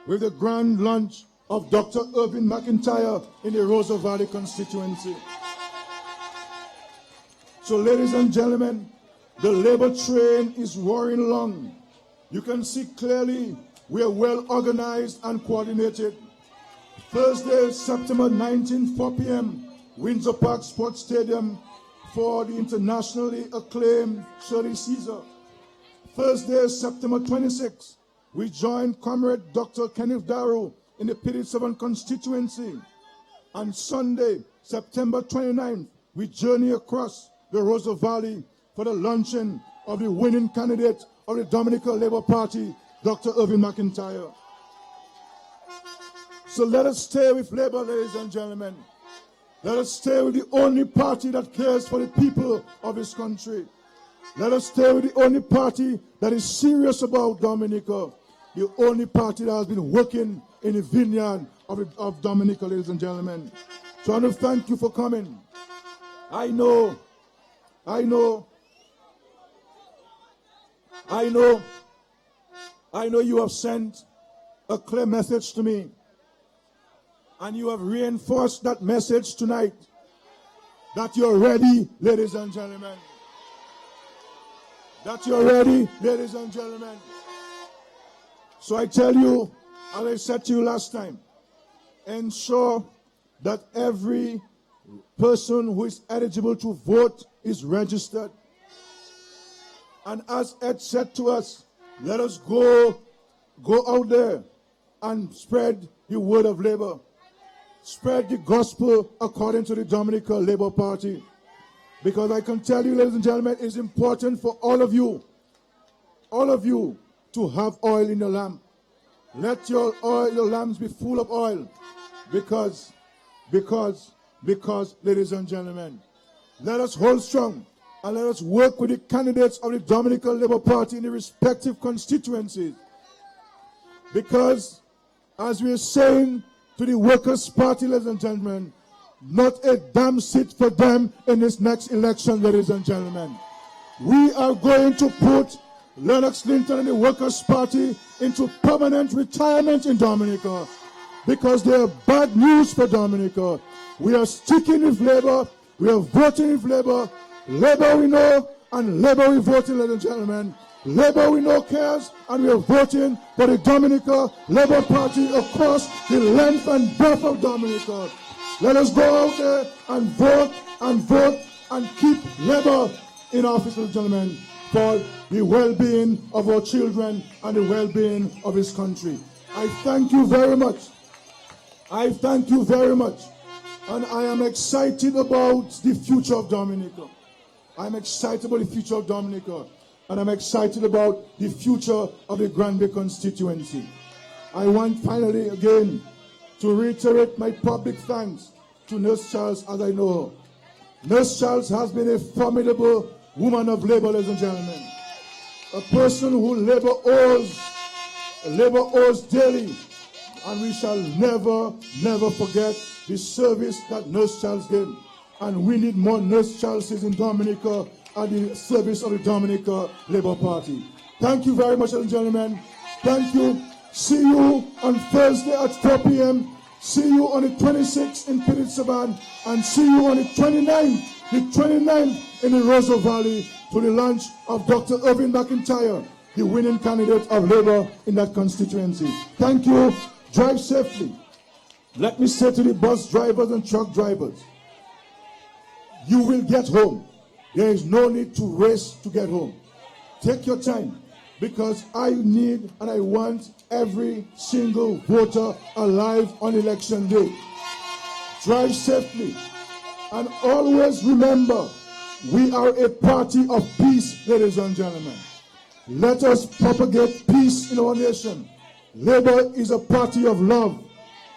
with the grand launch of Dr. Irvin McIntyre in the Rosa Valley constituency. So, ladies and gentlemen, the Labour train is roaring along. You can see clearly we are well organized and coordinated. Thursday, September 19, 4 p.m., Windsor Park Sports Stadium for the internationally acclaimed Shirley Caesar. Thursday, September 26, we join Comrade Dr. Kenneth Darrow in the PD7 constituency. On Sunday, September 29th, we journey across the Rosa Valley for the launching of the winning candidate of the Dominica Labour Party, Dr. Irvin McIntyre. So let us stay with Labour, ladies and gentlemen. Let us stay with the only party that cares for the people of this country. Let us stay with the only party that is serious about Dominica. The only party that has been working in the vineyard of Dominica, ladies and gentlemen. So I want to thank you for coming. I know you have sent a clear message to me. And you have reinforced that message tonight. That you're ready, ladies and gentlemen. That you're ready, ladies and gentlemen. So I tell you, as I said to you last time, ensure that every person who is eligible to vote is registered. And as Ed said to us, let us go out there and spread the word of Labour. Spread the gospel according to the Dominica Labour Party. Because I can tell you, ladies and gentlemen, it's important for all of you, to have oil in your lamp. Let your lamps be full of oil. Because, ladies and gentlemen, Let us hold strong and let us work with the candidates of the Dominican Labour Party in the respective constituencies. Because, as we are saying to the Workers' Party, ladies and gentlemen, not a damn seat for them in this next election, ladies and gentlemen. We are going to put Lennox Linton and the Workers' Party into permanent retirement in Dominica because they are bad news for Dominica. We are sticking with Labour. We are voting with Labour. Labour we know and Labour we voting, ladies and gentlemen. Labour we know cares and we are voting for the Dominica Labour Party across the length and breadth of Dominica. Let us go out there and vote and keep Labour in office, ladies and gentlemen, for the well-being of our children and the well-being of this country. I thank you very much. I thank you very much. And I am excited about the future of Dominica. I'm excited about the future of Dominica. And I'm excited about the future of the Granby constituency. I want finally again to reiterate my public thanks to Nurse Charles as I know her. Nurse Charles has been a formidable woman of labor, ladies and gentlemen. A person who labor owes daily. And we shall never forget the service that Nurse Charles did. And we need more Nurse Charleses in Dominica at the service of the Dominica Labour Party. Thank you very much, ladies and gentlemen. Thank you. See you on Thursday at 4 p.m. See you on the 26th in Pinnit Saban. And see you on the 29th in the Roseau Valley to the launch of Dr. Irving McIntyre, the winning candidate of Labour in that constituency. Thank you. Drive safely. Let me say to the bus drivers and truck drivers, you will get home. There is no need to race to get home. Take your time, because I need and I want every single voter alive on election day. Drive safely. And always remember, we are a party of peace, ladies and gentlemen. Let us propagate peace in our nation. Labour is a party of love.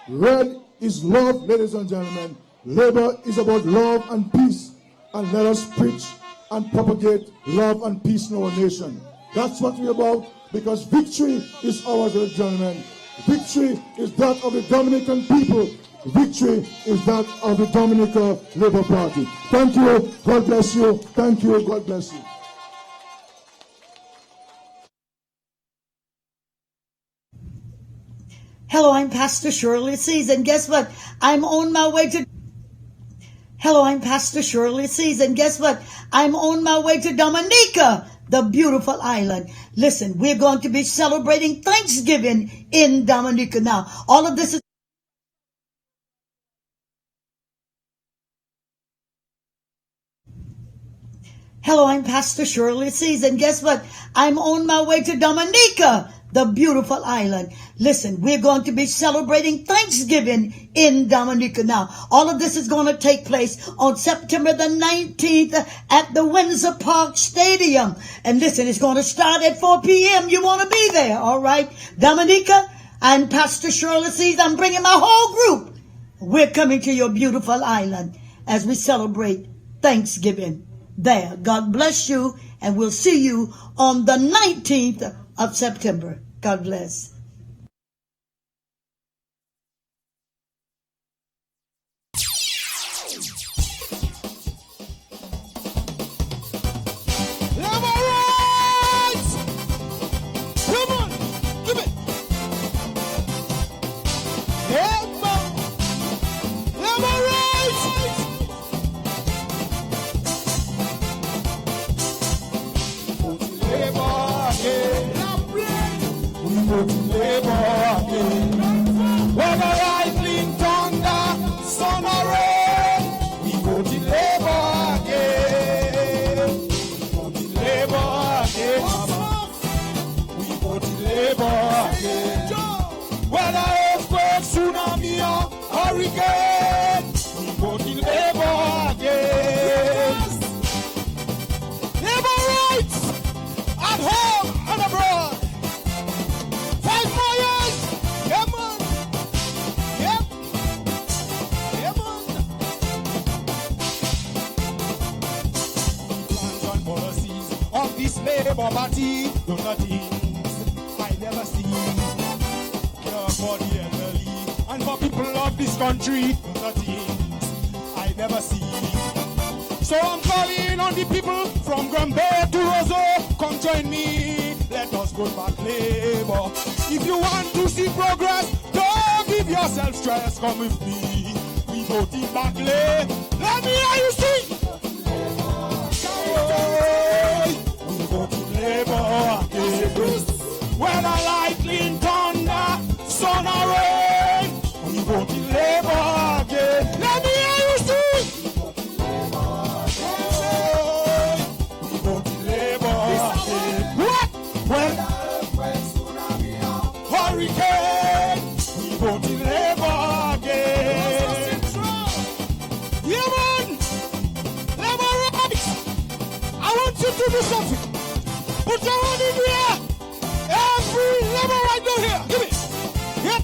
Red is love, ladies and gentlemen. Labour is about love and peace. And let us preach and propagate love and peace in our nation. That's what we're about, because victory is ours, ladies and gentlemen. Victory is that of the Dominican people. Victory is that of the Dominica Labour Party. Thank you. God bless you. Thank you. God bless you. Hello, I'm Pastor Shirley Seas, and guess what? I'm on my way to... Hello, I'm Pastor Shirley Seas, and guess what? I'm on my way to Dominica, the beautiful island. Listen, we're going to be celebrating Thanksgiving in Dominica now. All of this is... Hello, I'm Pastor Shirley Seas, and guess what? I'm on my way to Dominica, the beautiful island. Listen, we're going to be celebrating Thanksgiving in Dominica now. All of this is going to take place on September the 19th at the Windsor Park Stadium. And listen, it's going to start at 4 p.m. You want to be there, all right? Dominica and Pastor Shirley Seas, I'm bringing my whole group. We're coming to your beautiful island as we celebrate Thanksgiving there. God bless you, and we'll see you on the 19th of September. God bless. Labour Party, do things I never see. Care for the elderly and for people of this country, do things I never see. So I'm calling on the people from Granby to Roseau, come join me, let us go back Labour. If you want to see progress, don't give yourself stress, come with me, we voting back Labour. Let me hear you sing. We voting Labour again. Whether lightning, thunder, sun or rain, we voting Labour again. Let me hear you sing. When hurricane, we voting Labour again. Yeah, man. Labour rights. I want you to do something. Put your hand in the air. Every Labour right down here. Give me. Yep.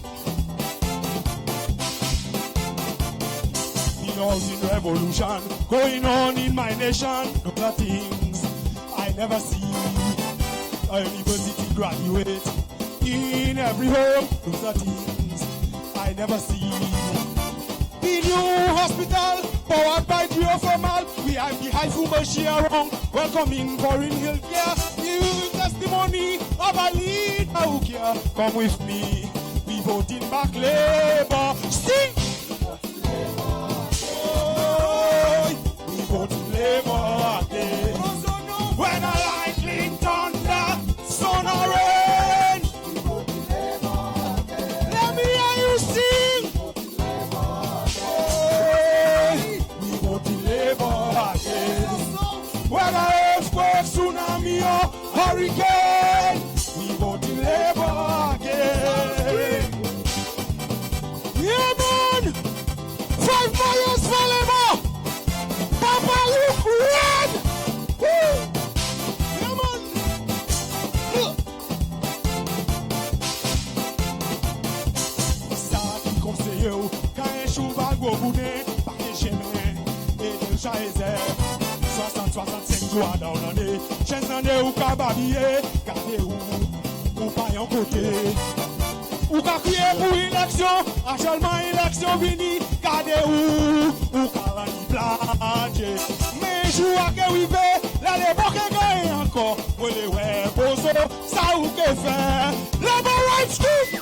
The housing revolution going on in my nation. Look at things I never see. A university graduate in every home. Those are things I never see. The new hospital powered by geothermal. We have the high fumashi around. Welcoming foreign healthcare. New testimony of a leader who care. Come with me. We voting back Labour. Sing. Oh, we voting Labour again. When I lightning thunder, sun or rain, let me hear you sing. We voting Labour again. Whether earthquake, tsunami or hurricane, we voting Labour again. Yeah, man. 5 more years for Labour. Papa, look red. Woo. Quand un cheval gros boudet, par les chemins et déjà les airs. 60-65 doigts dans l'année. 15 années ou qu'à babiller, gardez-vous, ou pas en côté. Ou qu'à crier pour élection, actuellement élection finie, gardez-vous, ou qu'à la plager. Mais je vois que oui, là les bocs gagnent encore. Pour les ouais, bozo, ça ou que faire. Labour Rights Group!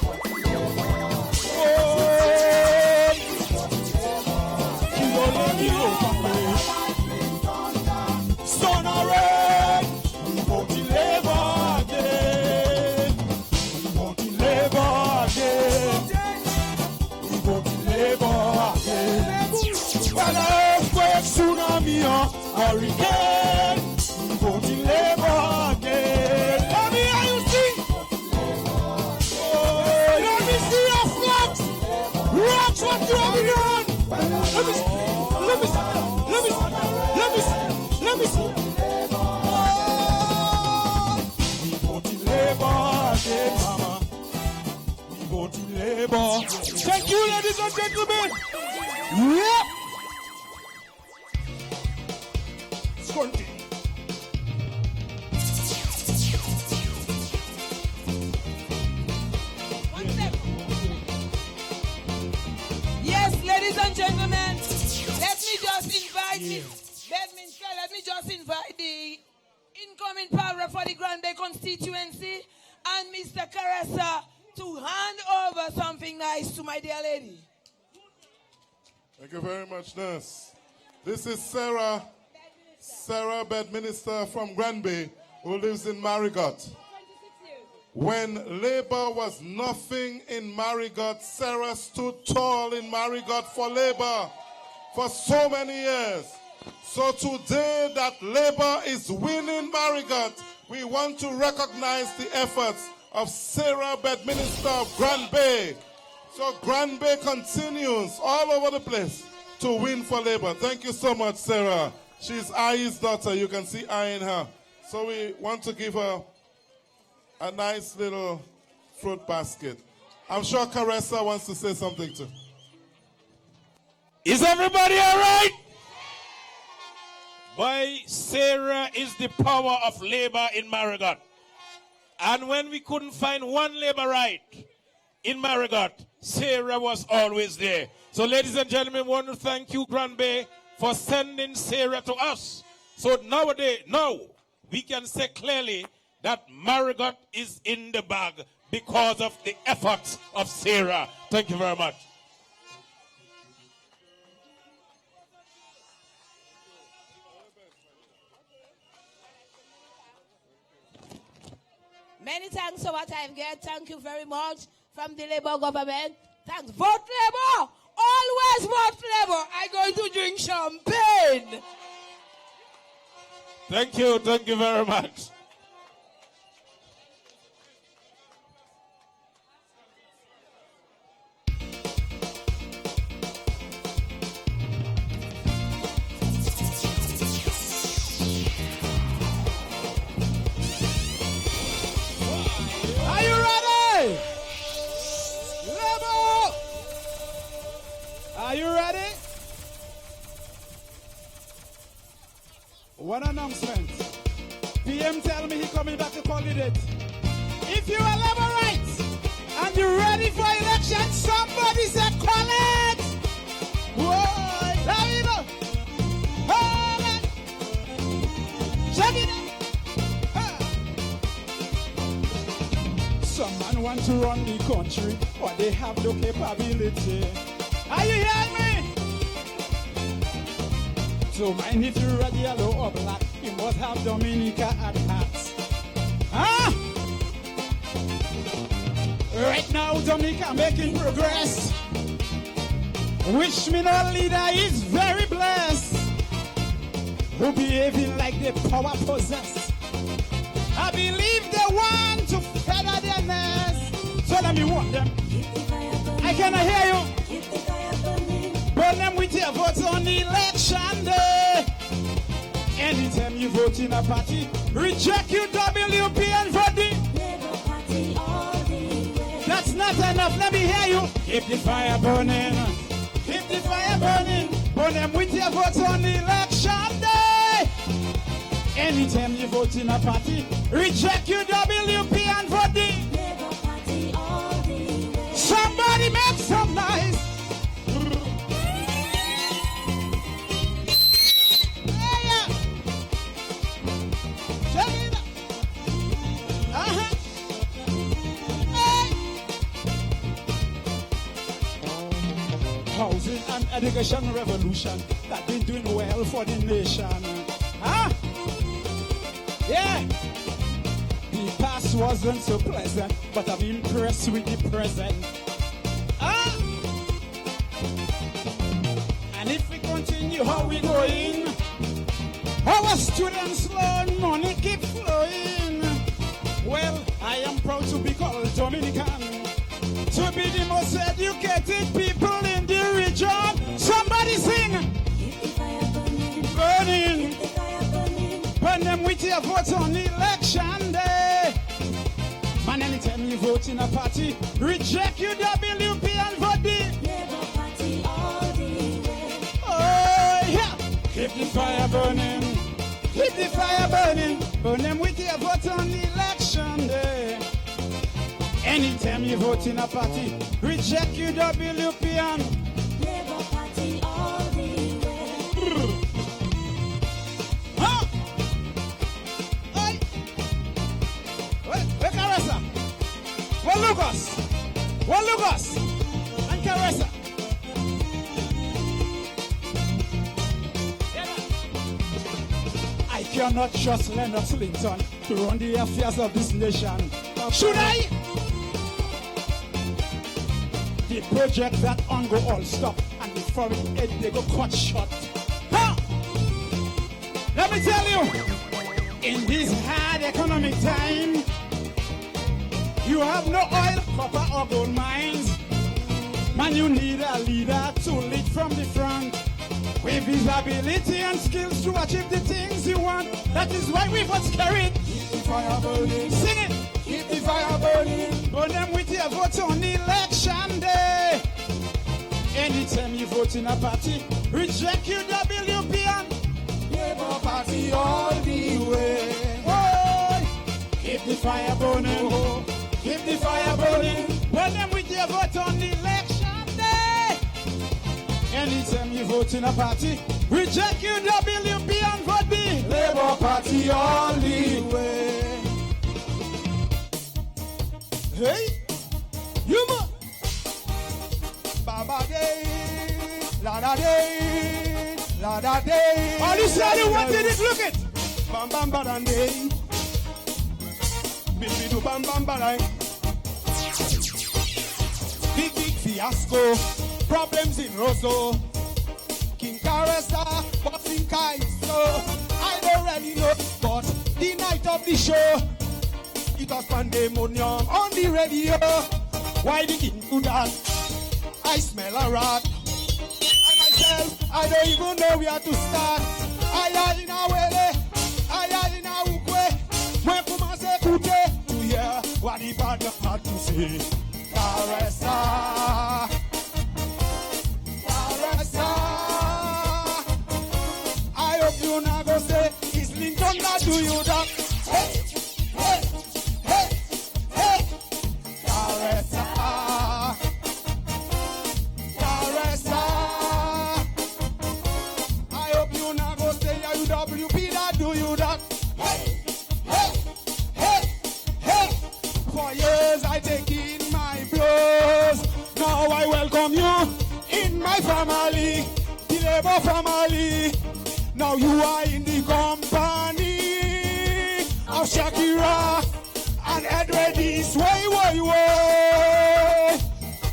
Sun or rain, we voting Labour again. We voting Labour again. We voting Labour again. When earthquake, tsunami or hurricane, we voting Labour again. Let me hear you sing. Let me see your flags. Watch what you have done. Let me see. Let me see. Let me see. Let me see. Let me see. We voting Labour again, mama. We voting Labour. Thank you, ladies and gentlemen. Yep. Skunty. Yes, ladies and gentlemen, let me just invite the incoming power for the Grand Bay Constituency and Mr. Caressa to hand over something nice to my dear lady. Thank you very much, nurse. This is Sarah Bedminster from Granby, who lives in Marigot. When Labour was nothing in Marigot, Sarah stood tall in Marigot for Labour for so many years. So today that Labour is winning Marigot, we want to recognize the efforts of Sarah Bedminster of Granby. So Granby continues all over the place to win for Labour. Thank you so much, Sarah. She's Ai's daughter. You can see Ai in her. So we want to give her a nice little fruit basket. I'm sure Caressa wants to say something too. Is everybody all right? Boy, Sarah is the power of labor in Marigot. And when we couldn't find one labor right in Marigot, Sarah was always there. So ladies and gentlemen, I want to thank you, Grand Bay, for sending Sarah to us. So now we can say clearly that Marigot is in the bag because of the efforts of Sarah. Thank you very much. Many thanks for what I've got. Thank you very much from the Labour government. Thanks. Vote Labour. Always vote Labour. I'm going to drink champagne. Thank you very much. Are you ready? Labour! Are you ready? One announcement. PM tell me he coming back to candidate. If you are Labour right and you're ready for election, somebody say call it. Whoa, there we go. Hold it. Check it out. Some man want to run the country, but they have no capability. Are you hearing me? So mind if you're red, yellow, or black, you must have Dominica at heart. Huh? Right now, Dominica making progress. Which mean our leader is very blessed. Who behaving like they power possessed. I believe they want to feather their nest. So let me warn them. I cannot hear you. Burn them with your votes on election day. Anytime you vote in a party, reject UWP and vote the Labour Party all the way. That's not enough. Let me hear you. Keep the fire burning. Keep the fire burning. Burn them with your votes on election day. Anytime you vote in a party, reject UWP and vote the Labour Party all the way. Somebody make some noise. Housing and education revolution that been doing well for the nation. Huh? Yeah. The past wasn't so pleasant, but I'm impressed with the present. Huh? And if we continue how we going, our students learn, money keep flowing. Well, I am proud to be called Dominican, to be the most educated people in the region. Somebody sing. Keep the fire burning. Burning. Keep the fire burning. Burn them with your votes on election day. Man, anytime you vote in a party, reject UWP and vote the Labour Party all the way. Oh, yeah. Keep the fire burning. Keep the fire burning. Burn them with your vote on election day. Anytime you vote in a party, reject UWP and Labour Party all the way. Huh? Hey! Where Caressa? Where Lucas? Where Lucas? And Caressa? I cannot trust Leonard Clinton to run the affairs of this nation. Should I? The project that on go all stop and the foreign aid they go cut short. Huh? Let me tell you, in this hard economic time, you have no oil, copper or gold mines. Man, you need a leader to lead from the front with his ability and skills to achieve the things you want. That is why we vote carried. Keep the fire burning. Sing it. Keep the fire burning. Burn them with your votes on election day. Anytime you vote in a party, reject UWP and Labour Party. party all the way. Oh, keep the fire burning. Keep the fire burning. When them with your vote on the election day. Anytime you vote in a party, reject UWP and vote B. Labour Party all the way. Hey, you man. Baba day, la da day, la da day. All you said you wanted it, look it. Bam bam bam day. Baby do bam bam bam. Big fiasco, problems in Rosso. King Caressa, boxing Kaiso. I don't really know, but the night of the show, it was pandemonium on the radio. Why the king do that? I smell a rat. I myself, I don't even know where to start. I am in a wele, I am in a ukwe. When come and say kute, to hear what the bad had to say. Caressa, Caressa. I hope you not go say, it's Lincoln that do you that. Hey, hey, hey, hey. Caressa. WP that do you that. Hey, hey, hey, hey. For years I take in my blows. Now I welcome you in my family, the Labour family. Now you are in the company of Shakira and Ed Registe. Way.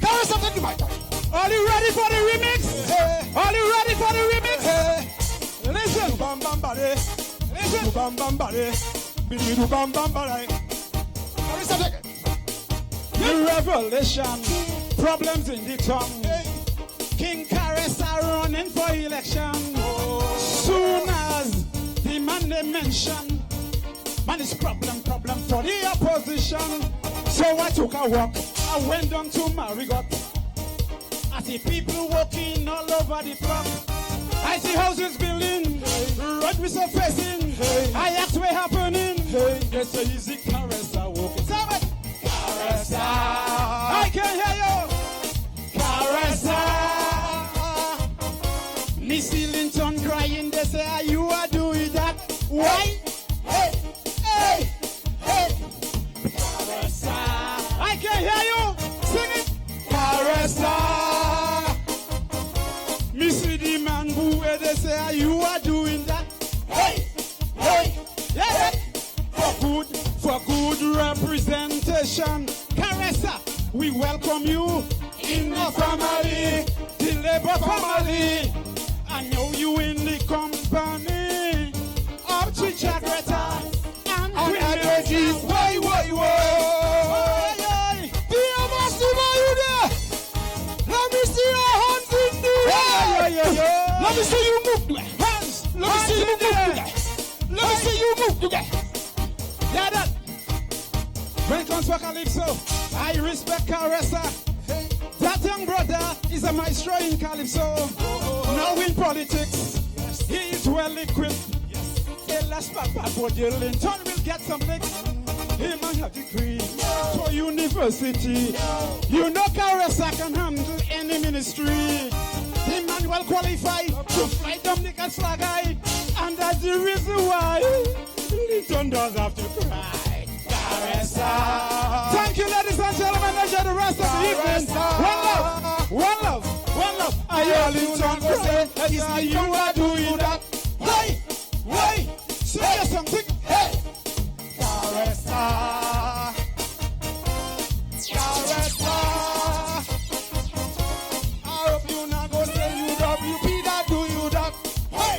Carry something to my time. Are you ready for the remix? Hey. Are you ready for the remix? Hey. Listen, bam bam body. Listen, bam bam body. Bidu bam bam body. The revelation, problems in the tongue. King Caressa running for election. Soon as the man they mention, man is problem for the opposition. So I took a walk. I went down to Marigot. I see people walking all over the block. I see houses building, road we surfacing. I ask what happening. They say easy Caressa walking. Caressa, I can hear you. Caressa, Missy Linton crying. They say, are you are doing that? Why? Hey. Caressa, I can hear you. Sing it. Caressa. Missy the man who they say you are doing that. Hey, yeah. For good representation. Caressa, we welcome you in the family, the Labour family. I know you in the company of Chicha Greta and Registe. Why? Let me see your hands in the air. Let me see you move hands. Let me see you move together. Let me see you move together. Yeah, that. When it comes to Calypso, I respect Caressa. That young brother is a maestro in Calypso. Now in politics, he is well equipped. Elas Papa Bodio Linton will get some licks. He might have degree for university. You know Caressa can handle any ministry. The man well qualified to fly Dominican flag high. And that's the reason why Linton does have to cry. Caressa. Thank you, ladies and gentlemen. Enjoy the rest of the evening. One love. I hear Linton go say, it's you are doing that. Hey, say something. Hey. Caressa. I hope you not go say UWP that do you that. Hey.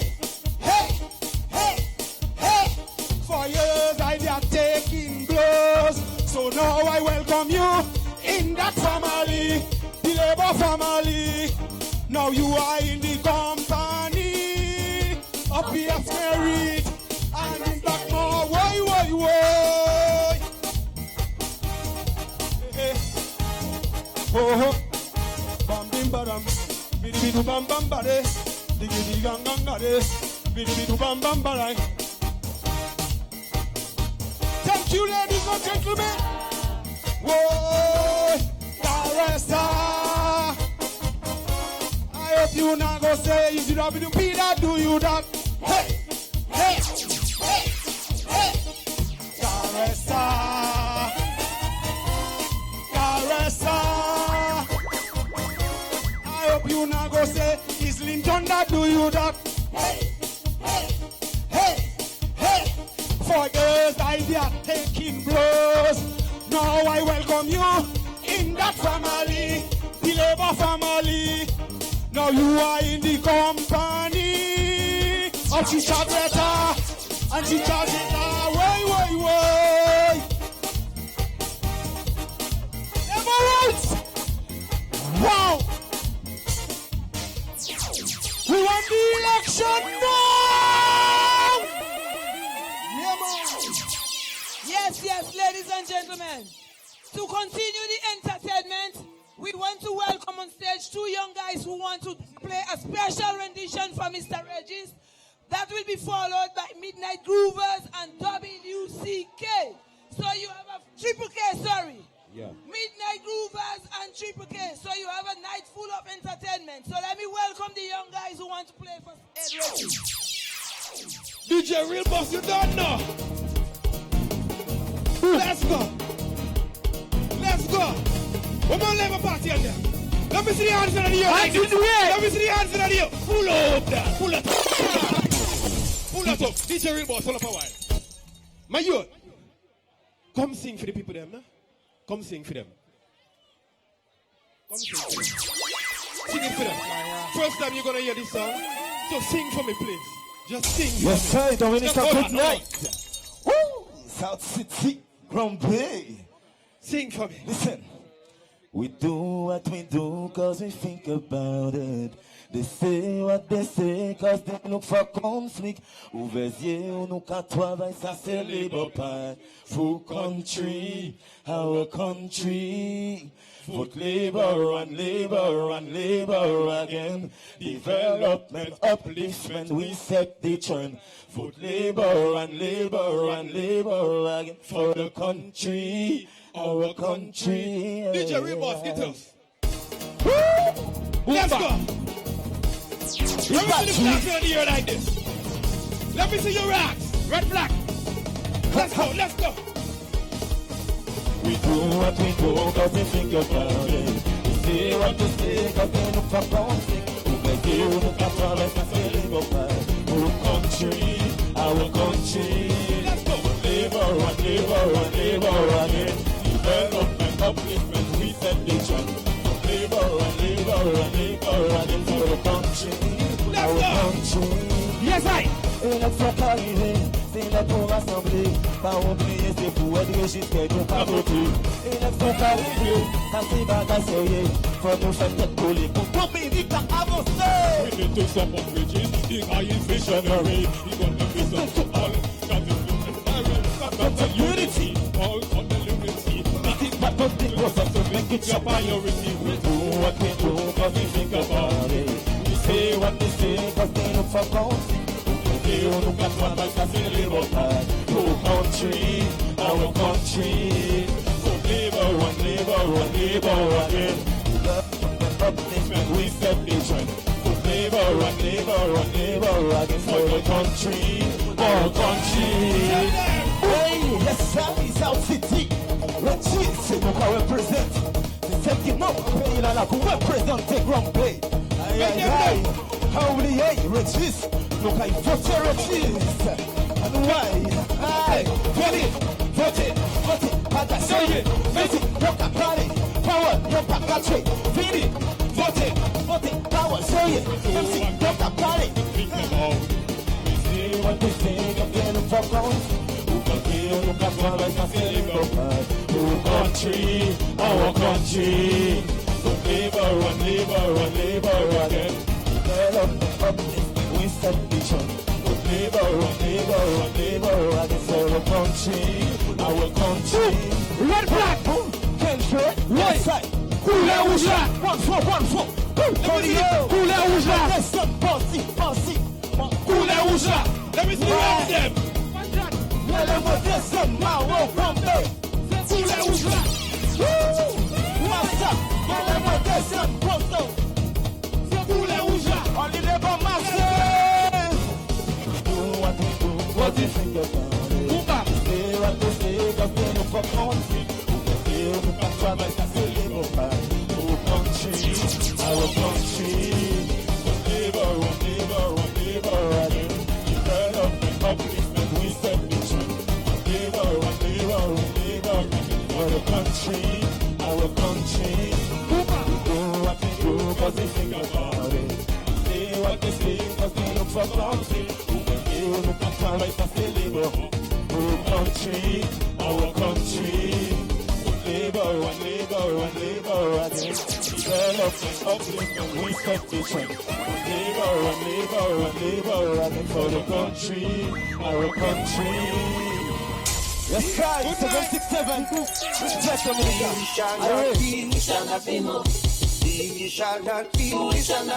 For years I did taking blows. So now I welcome you in that family, the Labour family. Now you are in the company of P.F. Merritt and in Blackmore. Why? Bam bim badam, bidi bam bam bade, diggy gang gang bade, Thank you, ladies and gentlemen. Whoa, Caressa. I hope you not go say, is it up to be that, do you that? Hey, hey, hey, hey. Caressa. Caressa. I hope you not go say, is Linton that, do you that? Hey, hey, hey, hey. For girls, idea taking blows. Now I welcome you in that family, the Labour family. Now you are in the company of Chicha Greta and Chicha Greta. Way. Never right. Wow. We won the election now. Yes, ladies and gentlemen. To continue the entertainment, we want to welcome on stage two young guys who want to play a special rendition for Mr. Registe. That will be followed by Midnight Groovers and WCK. So you have a Triple K, sorry. Yeah. Midnight Groovers and Triple K. So you have a night full of entertainment. So let me welcome the young guys who want to play for Ed Registe. DJ Real Boss, you don't know. Let's go. Let's go. We're going to leave a party on there. Let me see the hands in the air. Let me see the hands in the air. Pull up that. Pull it up. Pull it up. DJ Real Boss, hold up a while. My youth, come sing for the people them, no? Come sing for them. Come sing for them. Sing it for them. First time you're going to hear this song, so sing for me, please. Just sing. Yes, sir. Dominica, good night. night. Woo! South City, Grand Bay. Sing for me. Listen. We do what we do cause we think about it. They say what they say cause they look for conflict. Ouvers yeux, ou nous qu'à travailler, ça c'est Labour Party. Full country, our country. Vote Labour and Labour and Labour again. Development, upliftment, we set the trend. Vote Labour and Labour and Labour again. For the country, our country. DJ Real Boss, get us. Let's go. Let me see the flags on the air like this. Let me see your rocks. Red flag. Let's go, let's go. We do what we do cause we think about it. We say what we say cause they look for conflict. Over here, look at all like a Labour Party. Our country, our country. Let's go. Labour and Labour and Labour again. Development, upliftment, we set the trend. Labour and Labour and Labour again for the country. Let's Our go. country. Yes, I. Et notre fois arrivé, c'est là pour rassembler. Pas oublier, c'est pour être Registe et nous pas voter. Et notre fois arrivé, quand c'est bagarre sérieux, faut nous faire tête collée pour Dominique à avancer. We need to support Registe, the guy is visionary. He got the vision to all, that is the that's the unity, all on the unity. But don't think what's up to make it Your priority, We do what we do cause we think about it. We say what they say cause they look for conflict. We look at what like a Labour Party. Our country, our country. So Labour and Labour and Labour again. Upliftment, we set the trend. So Labour and Labour and Labour again. For the country, our country. Hey, yes sir, it's South City. Registe, c'est nous qu'on représente. C'est celle qui nous pays là qu'on représente, c'est Grand Bay. Aïe aïe aïe, oublié, Registe, nous qu'on vote Registe. And why? Aïe, vote, pas d'assailler. Vite, rock a party, power, rock a country. Vite, vote, power, say it. MC, rock a party. We say what we say, again, for country. Look at what I can say, our country, our country. So Labour and Labour and Labour again. Development, upliftment, we set the trend. So Labour and Labour and Labour again. For our country. Red flag. Country, right side. Couleur rouge là. 1-4, 1-4. Couleur rouge là. Let's go, bossy. Couleur rouge Let me see one of them. What do you think about it? Say what they say, cause they look for country. They look at try like I say, live by. Oh, country, our country. One neighbor, again. Instead of the upliftment, we set the trend. One neighbor, for the country, our country. Do what they do, cause they think about it. Say what they say, cause they look for country. Look at our life as they labor. Oh, country, our country. One labor again. Development, upliftment, we set the trend. One labor again for the country, our country. Let's try 767. Let's go, We shall not be moved. We shall not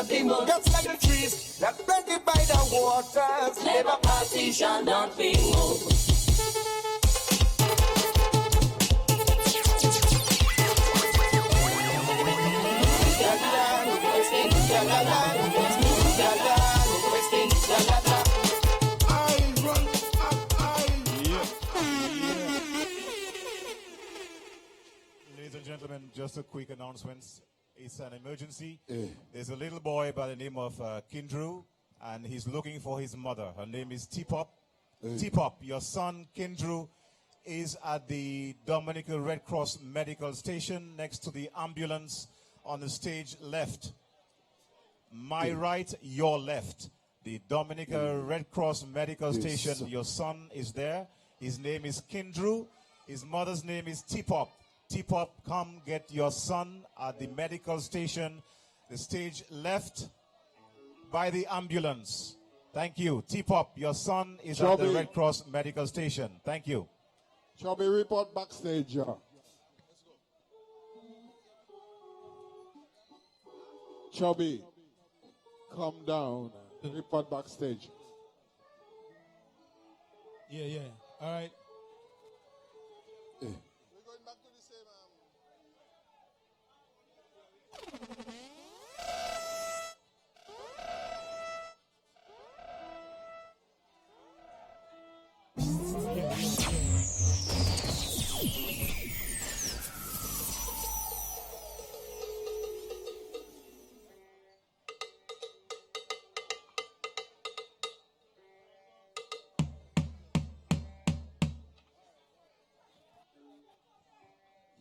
be moved. Just like the trees that planted by the waters. Labour Party shall not be moved. Ladies and gentlemen, just a quick announcement. It's an emergency. There's a little boy by the name of Kindru, and he's looking for his mother. Her name is T-Pop. T-Pop, your son Kindru is at the Dominican Red Cross Medical Station next to the ambulance on the stage left. My right, your left. The Dominican Red Cross Medical Station. Your son is there. His name is Kindru. His mother's name is T-Pop. T-Pop, come get your son at the medical station, the stage left by the ambulance. Thank you. T-Pop, your son is at the Red Cross Medical Station. Thank you. Chubby, report backstage. Chubby, come down. Report backstage. Yeah. All right.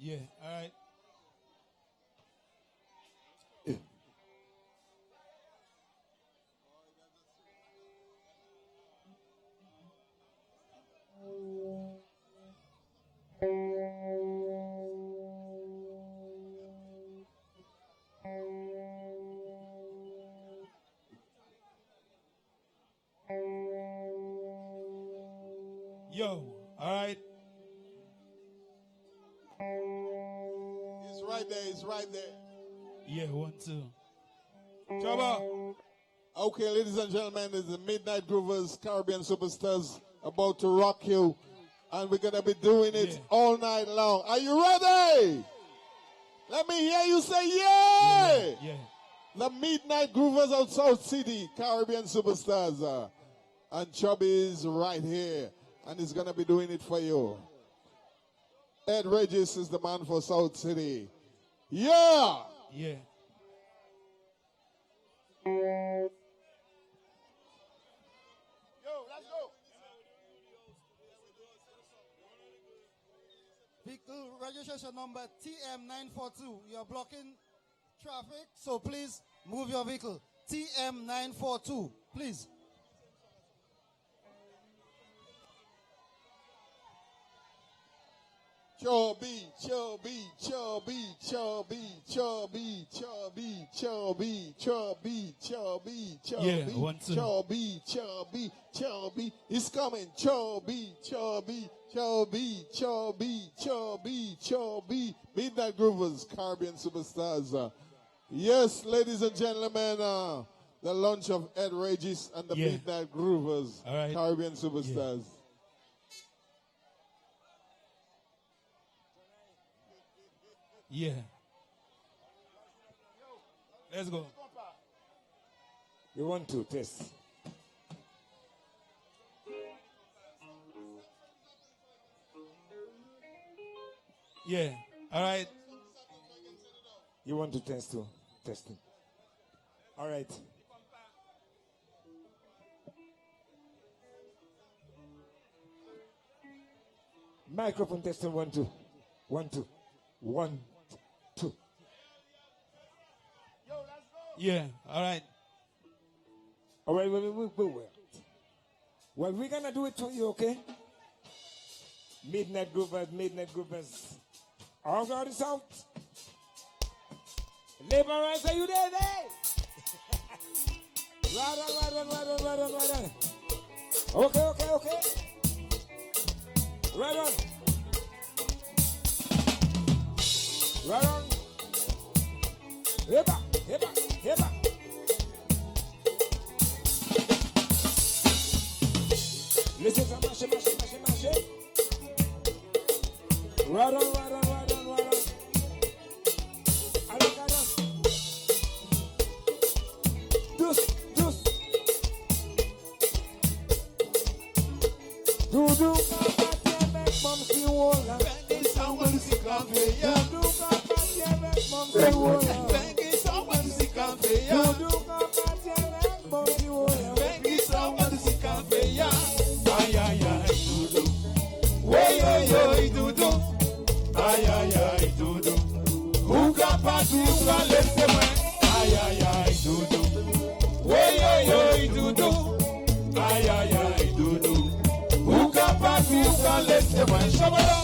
Yeah, all right. Yo, all right. It's right there. Yeah, 1, 2. Chaba. Okay, ladies and gentlemen, it's the Midnight Groovers, Caribbean Superstars, about to rock you. And we're going to be doing it all night long. Are you ready? Let me hear you say yeah. Yeah. The Midnight Groovers out South City, Caribbean Superstars. And Chubby is right here. And he's going to be doing it for you. Ed Registe is the man for South City. Yeah. Yeah. Vehicle registration number TM942. You're blocking traffic, so please move your vehicle. TM942, please. Chubby, chubby, chubby, chubby, chubby, chubby, chubby, chubby, chubby, Yeah, chubby, 1, 2. chubby, chubby, chubby. It's coming. Chubby, chubby, chubby, chubby, chubby, chubby. Midnight Groovers, Caribbean Superstars. Yes, ladies and gentlemen, the launch of Ed Regis and the Yeah. Midnight Groovers, All right. Caribbean Superstars. Yeah. Let's go. You want to test? Yeah. All right. You want to test too? Testing. All right. Microphone testing 1 2 1 2 1 2. Yeah. All right. All right. Wait. Well, we're gonna do it for you, okay? Midnight Groovers. All got it out. Labor rights, are you there? Right on. Okay. Right on. Heba. Listen to mash it. Right on. Do make mom see wola. Bang someone to see cafe. Do make mom see wola. Bang someone to see cafe. Do make mom see wola. Bang someone to see cafe. Ay, do. Way, do. Ay, do. Who got party? Who got left them? Ay, do. Way, do. Ay, do. Who got party? Who got left them? Shabala,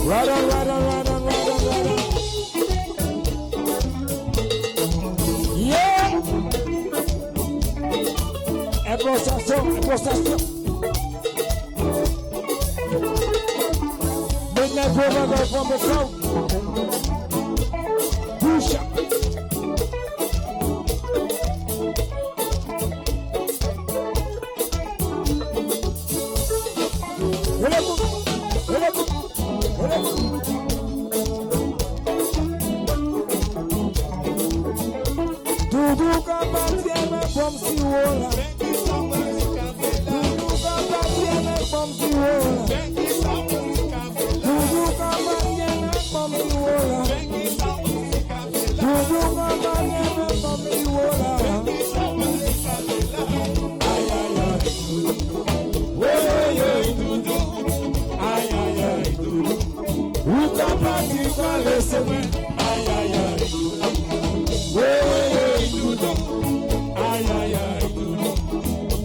Right on. Yeah. Impostation. Midnight Groovers from the south. Pusha. Hello. comme si voilà. Toujours campagne comme si voilà. Toujours campagne comme si voilà. Toujours campagne comme si voilà. Aïe aïe aïe. Aïe aïe aïe. Ou campagne quoi laisser moi. Aïe aïe aïe. Aïe aïe aïe.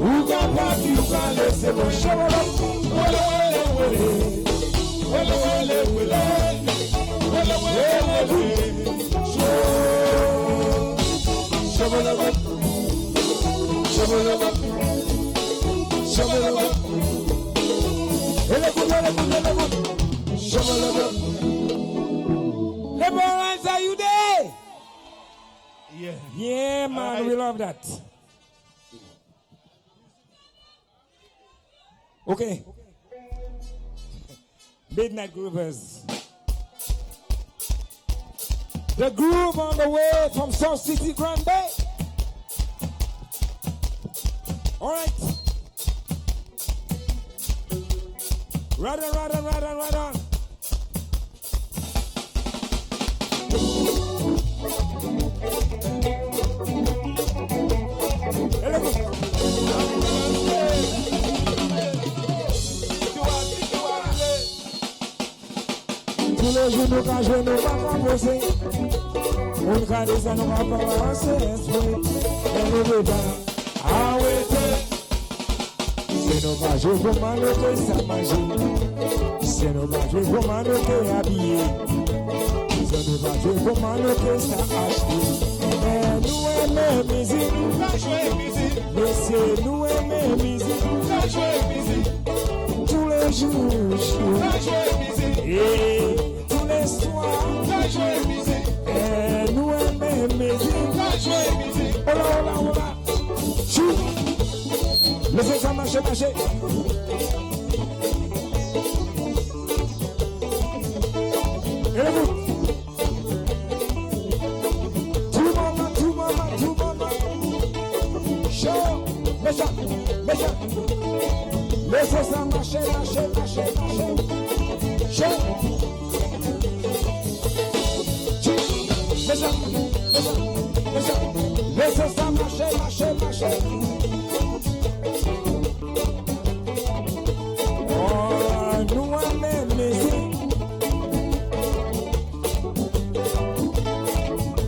Ou campagne quoi laisser moi. Laborers, are you there? Yeah. Yeah, man, we love that. Okay. Midnight Groovers. The groove on the way from South City, Grand Bay. All right. Right on, right on, right on, right on. Tous les jours, nous, quand je ne vais pas composer, on ne ça, nous va pas avancer, esprit. Et nous devons arrêter. C'est nos manger pour manger, ça manger. C'est nos manger pour manger, habiller. C'est nos manger pour manger, ça acheter. Mais nous aimons musique, mais c'est nous aimons musique, tous les jours, et tous les soirs, et nous aimons musique. Oh là, oh là, oh là. Chou. Laissez ça marcher, marcher. Et le bout. Tout moment. Chaud. Mets ça. Laissez ça marcher. Chaud. Mets ça. Laissez ça marcher. Nous aimons musique.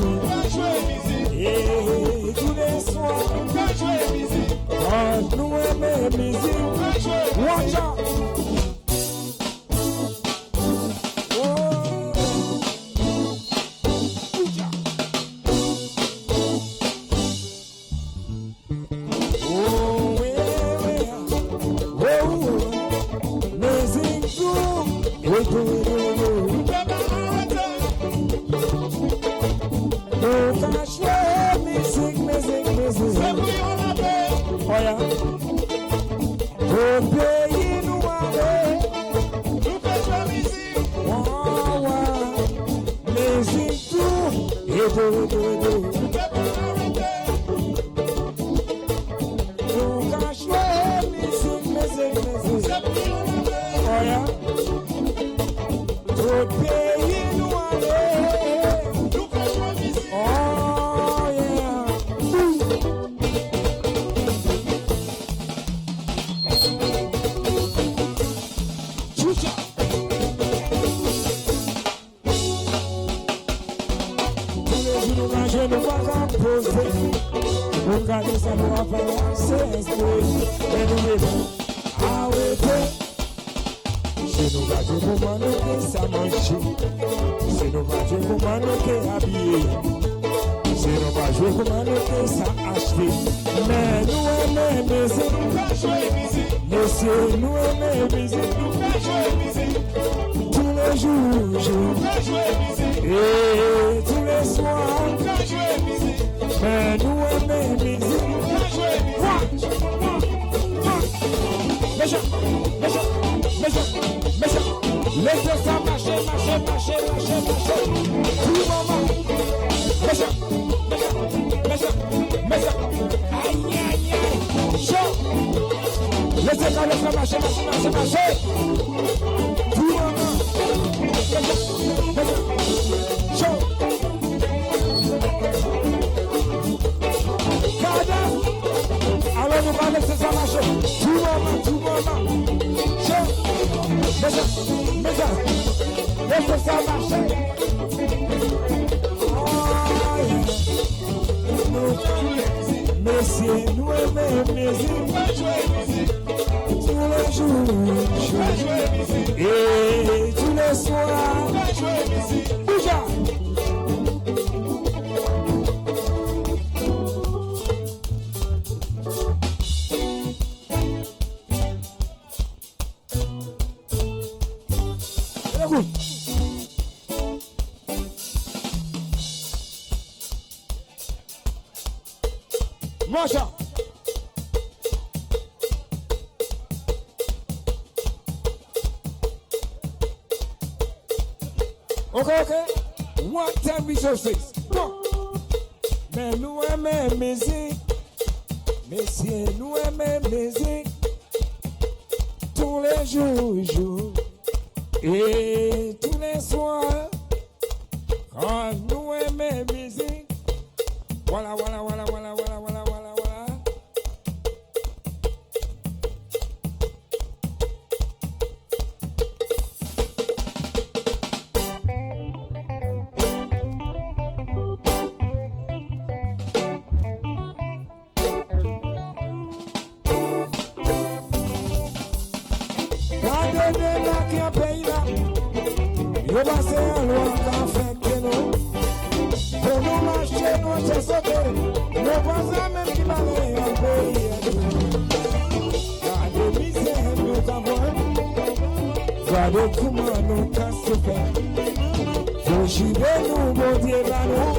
Tous les jours, et tous les soirs. Nous aimons musique. Watch out. Musique à laisse marcher, marcher, marcher, marcher. Tout maman. Show. Cadence. Alors nous allons laisser ça marcher. Tout maman, tout maman. Show. Laissez ça marcher. Messieurs, nous aimons musique tous les jours et tous les soirs. Bouja. Masha. Okay. One time resources. Go. Mais nous aimons musique. Messieurs, nous aimons musique. Tous les jours et tous les soirs. Quand nous aimons musique. Voilà. Yo passé à loin qu'en fait que nous. Pour nous marcher, nous c'est sauter. Nous pensons même qu'il m'allait un pays. Gardez misère, nous qu'avons. Gardez comment nous casse faire. Faut chiver nous, bon Dieu, là nous.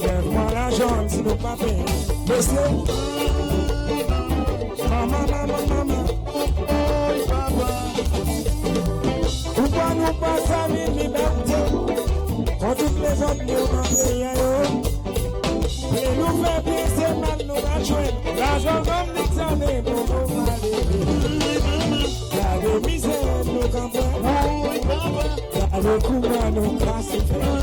Lève-moi l'argent si nous pas payés. Monsieur. Maman. Pourquoi nous passons à une liberté quand toutes les autres nous ont payé? Et nous fait baisser mal nous la jouer. L'argent comme l'examen pour nous aller. Gardez misère nous campons. Gardez comment nous casse faire.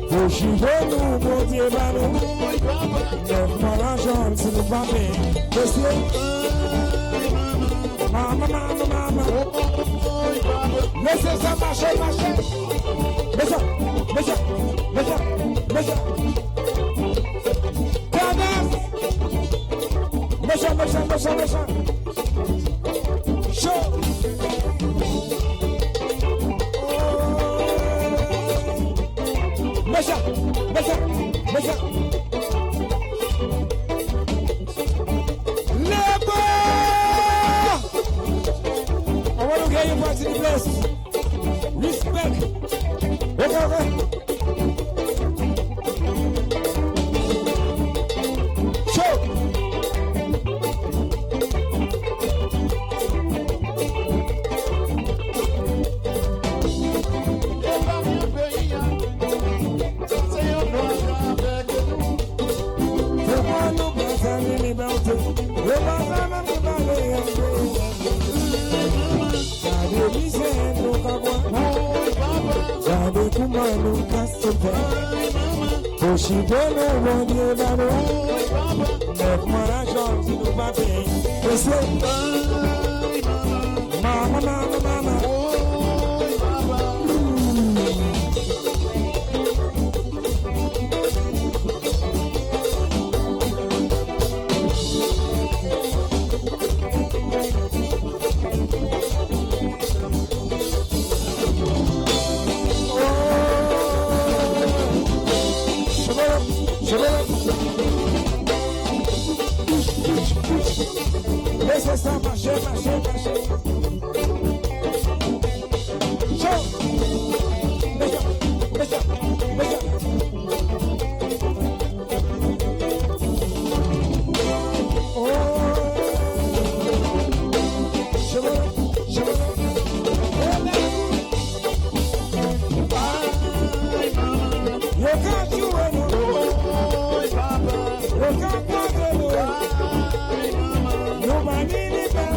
Faut chiver nous, bon Dieu, bah nous. Lève-moi l'argent si nous pas payés. Monsieur. Maman. Laissez ça marcher. Méchant. Cadence. Méchant. Chaud. Méchant. I want to get you back to the place. Respect. Okay. Show. She don't know what you're about. Make my job to the baby. They say, Mama. Laissez ça marcher. Show. Méchant. Oh. Cheval. You can't do it. You can't do it. Nobody needs that.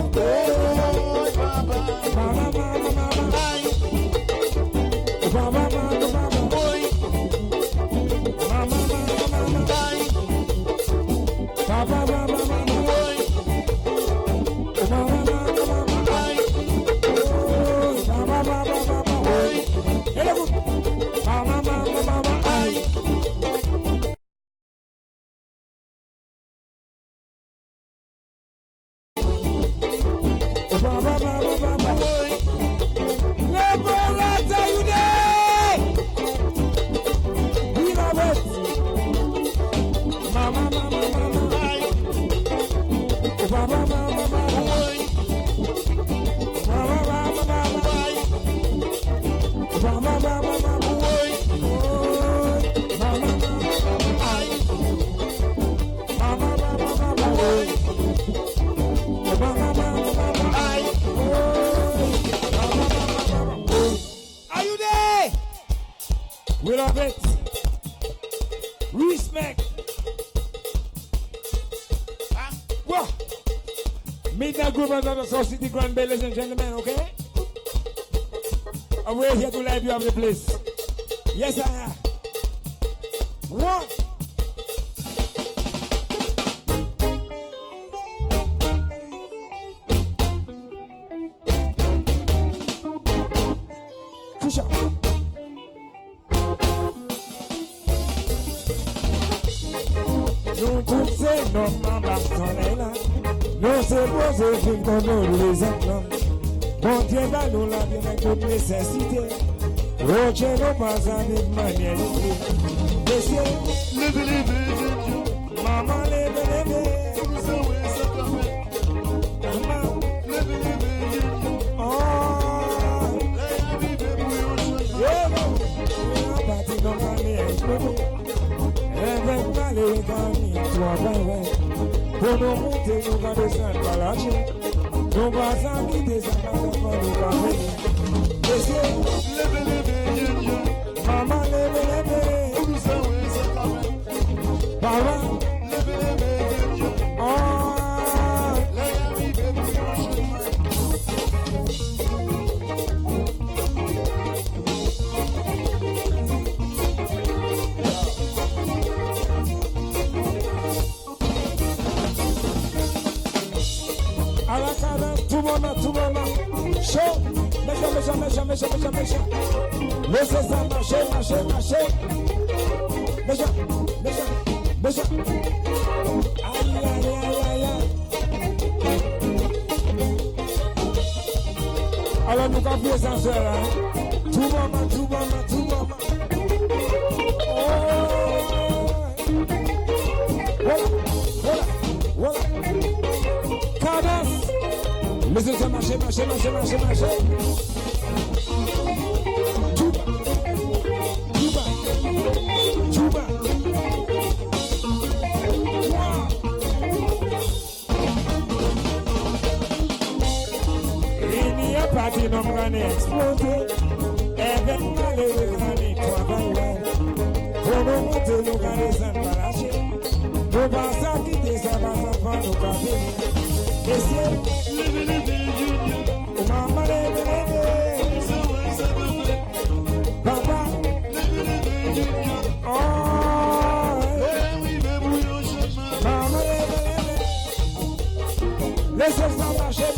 We love it. Respect. Well, meet that group of the South City Grand Bay, ladies and gentlemen, okay? And we're here to light you up the place. Yes, I am. One. Push up. Non tout c'est non maman là. Non c'est posé film qu'on donne les enfants. Bon Dieu va nous la vie avec toute nécessité. Roche nous pas avec manière. Monsieur, levez. Maman levez. Maman levez. Oh. Yeah. Parti dans la nuit. Avec Valérie Gagné, toi, pour nous monter, nous va descendre par la chaîne. Nous va s'habiter, ça va nous va venir. Monsieur, levez. Maman, levez. Papa, levez. Oh. Tout moment. Chaud. Méchant. Laissez ça marcher. Méchant. Aïe. Alors nous campons sans cela. Tout moment. Voilà. Cadence. Laissez ça marcher. Juba. Il n'y a pas de nom qu'on exploser. Avec Valérie Gagné, toi, pour nous monter, nous allons descendre par la chaîne. Nous passons quitter ça, va nous camper. Messieurs, Maman, levez. Papa, oh. Maman, levez. Laissez ça marcher.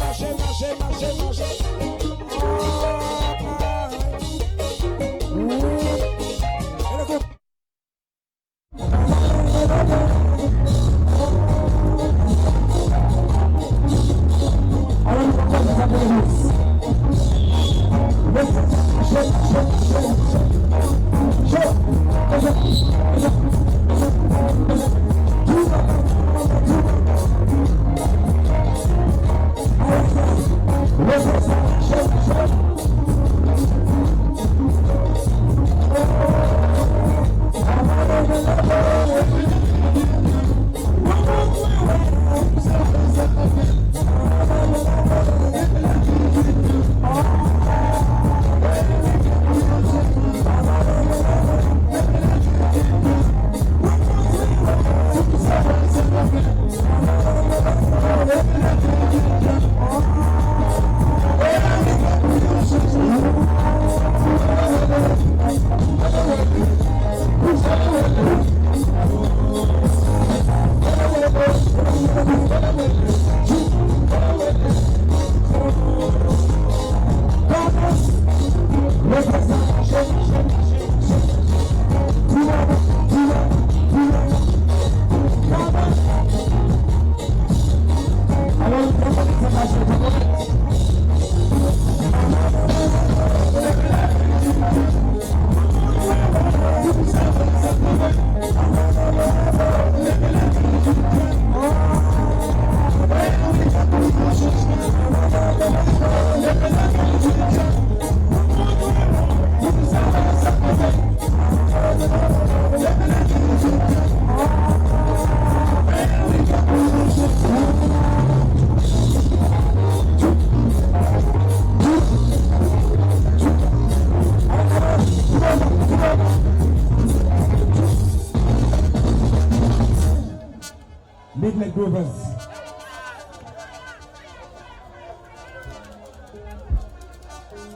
right, Groovers.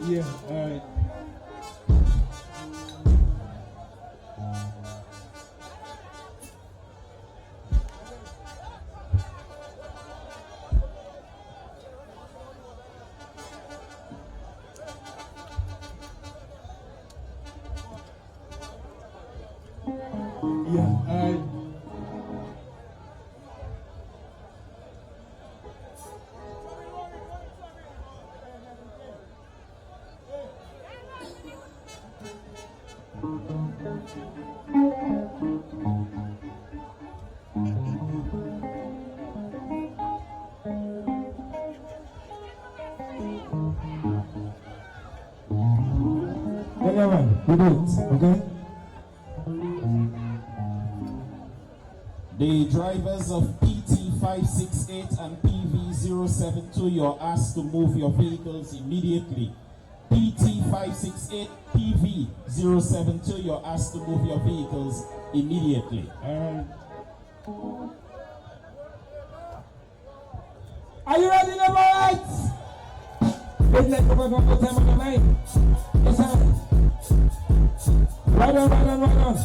Yeah, all right. Yeah, all right. Whatever, we do it, okay? The drivers of PT568 and PV072, you're asked to move your vehicles immediately. PT568, PV072, you're asked to move your vehicles immediately. Are you ready, number 8? Let's let go one more time on the line. Yes, sir. Right on, right on, right on.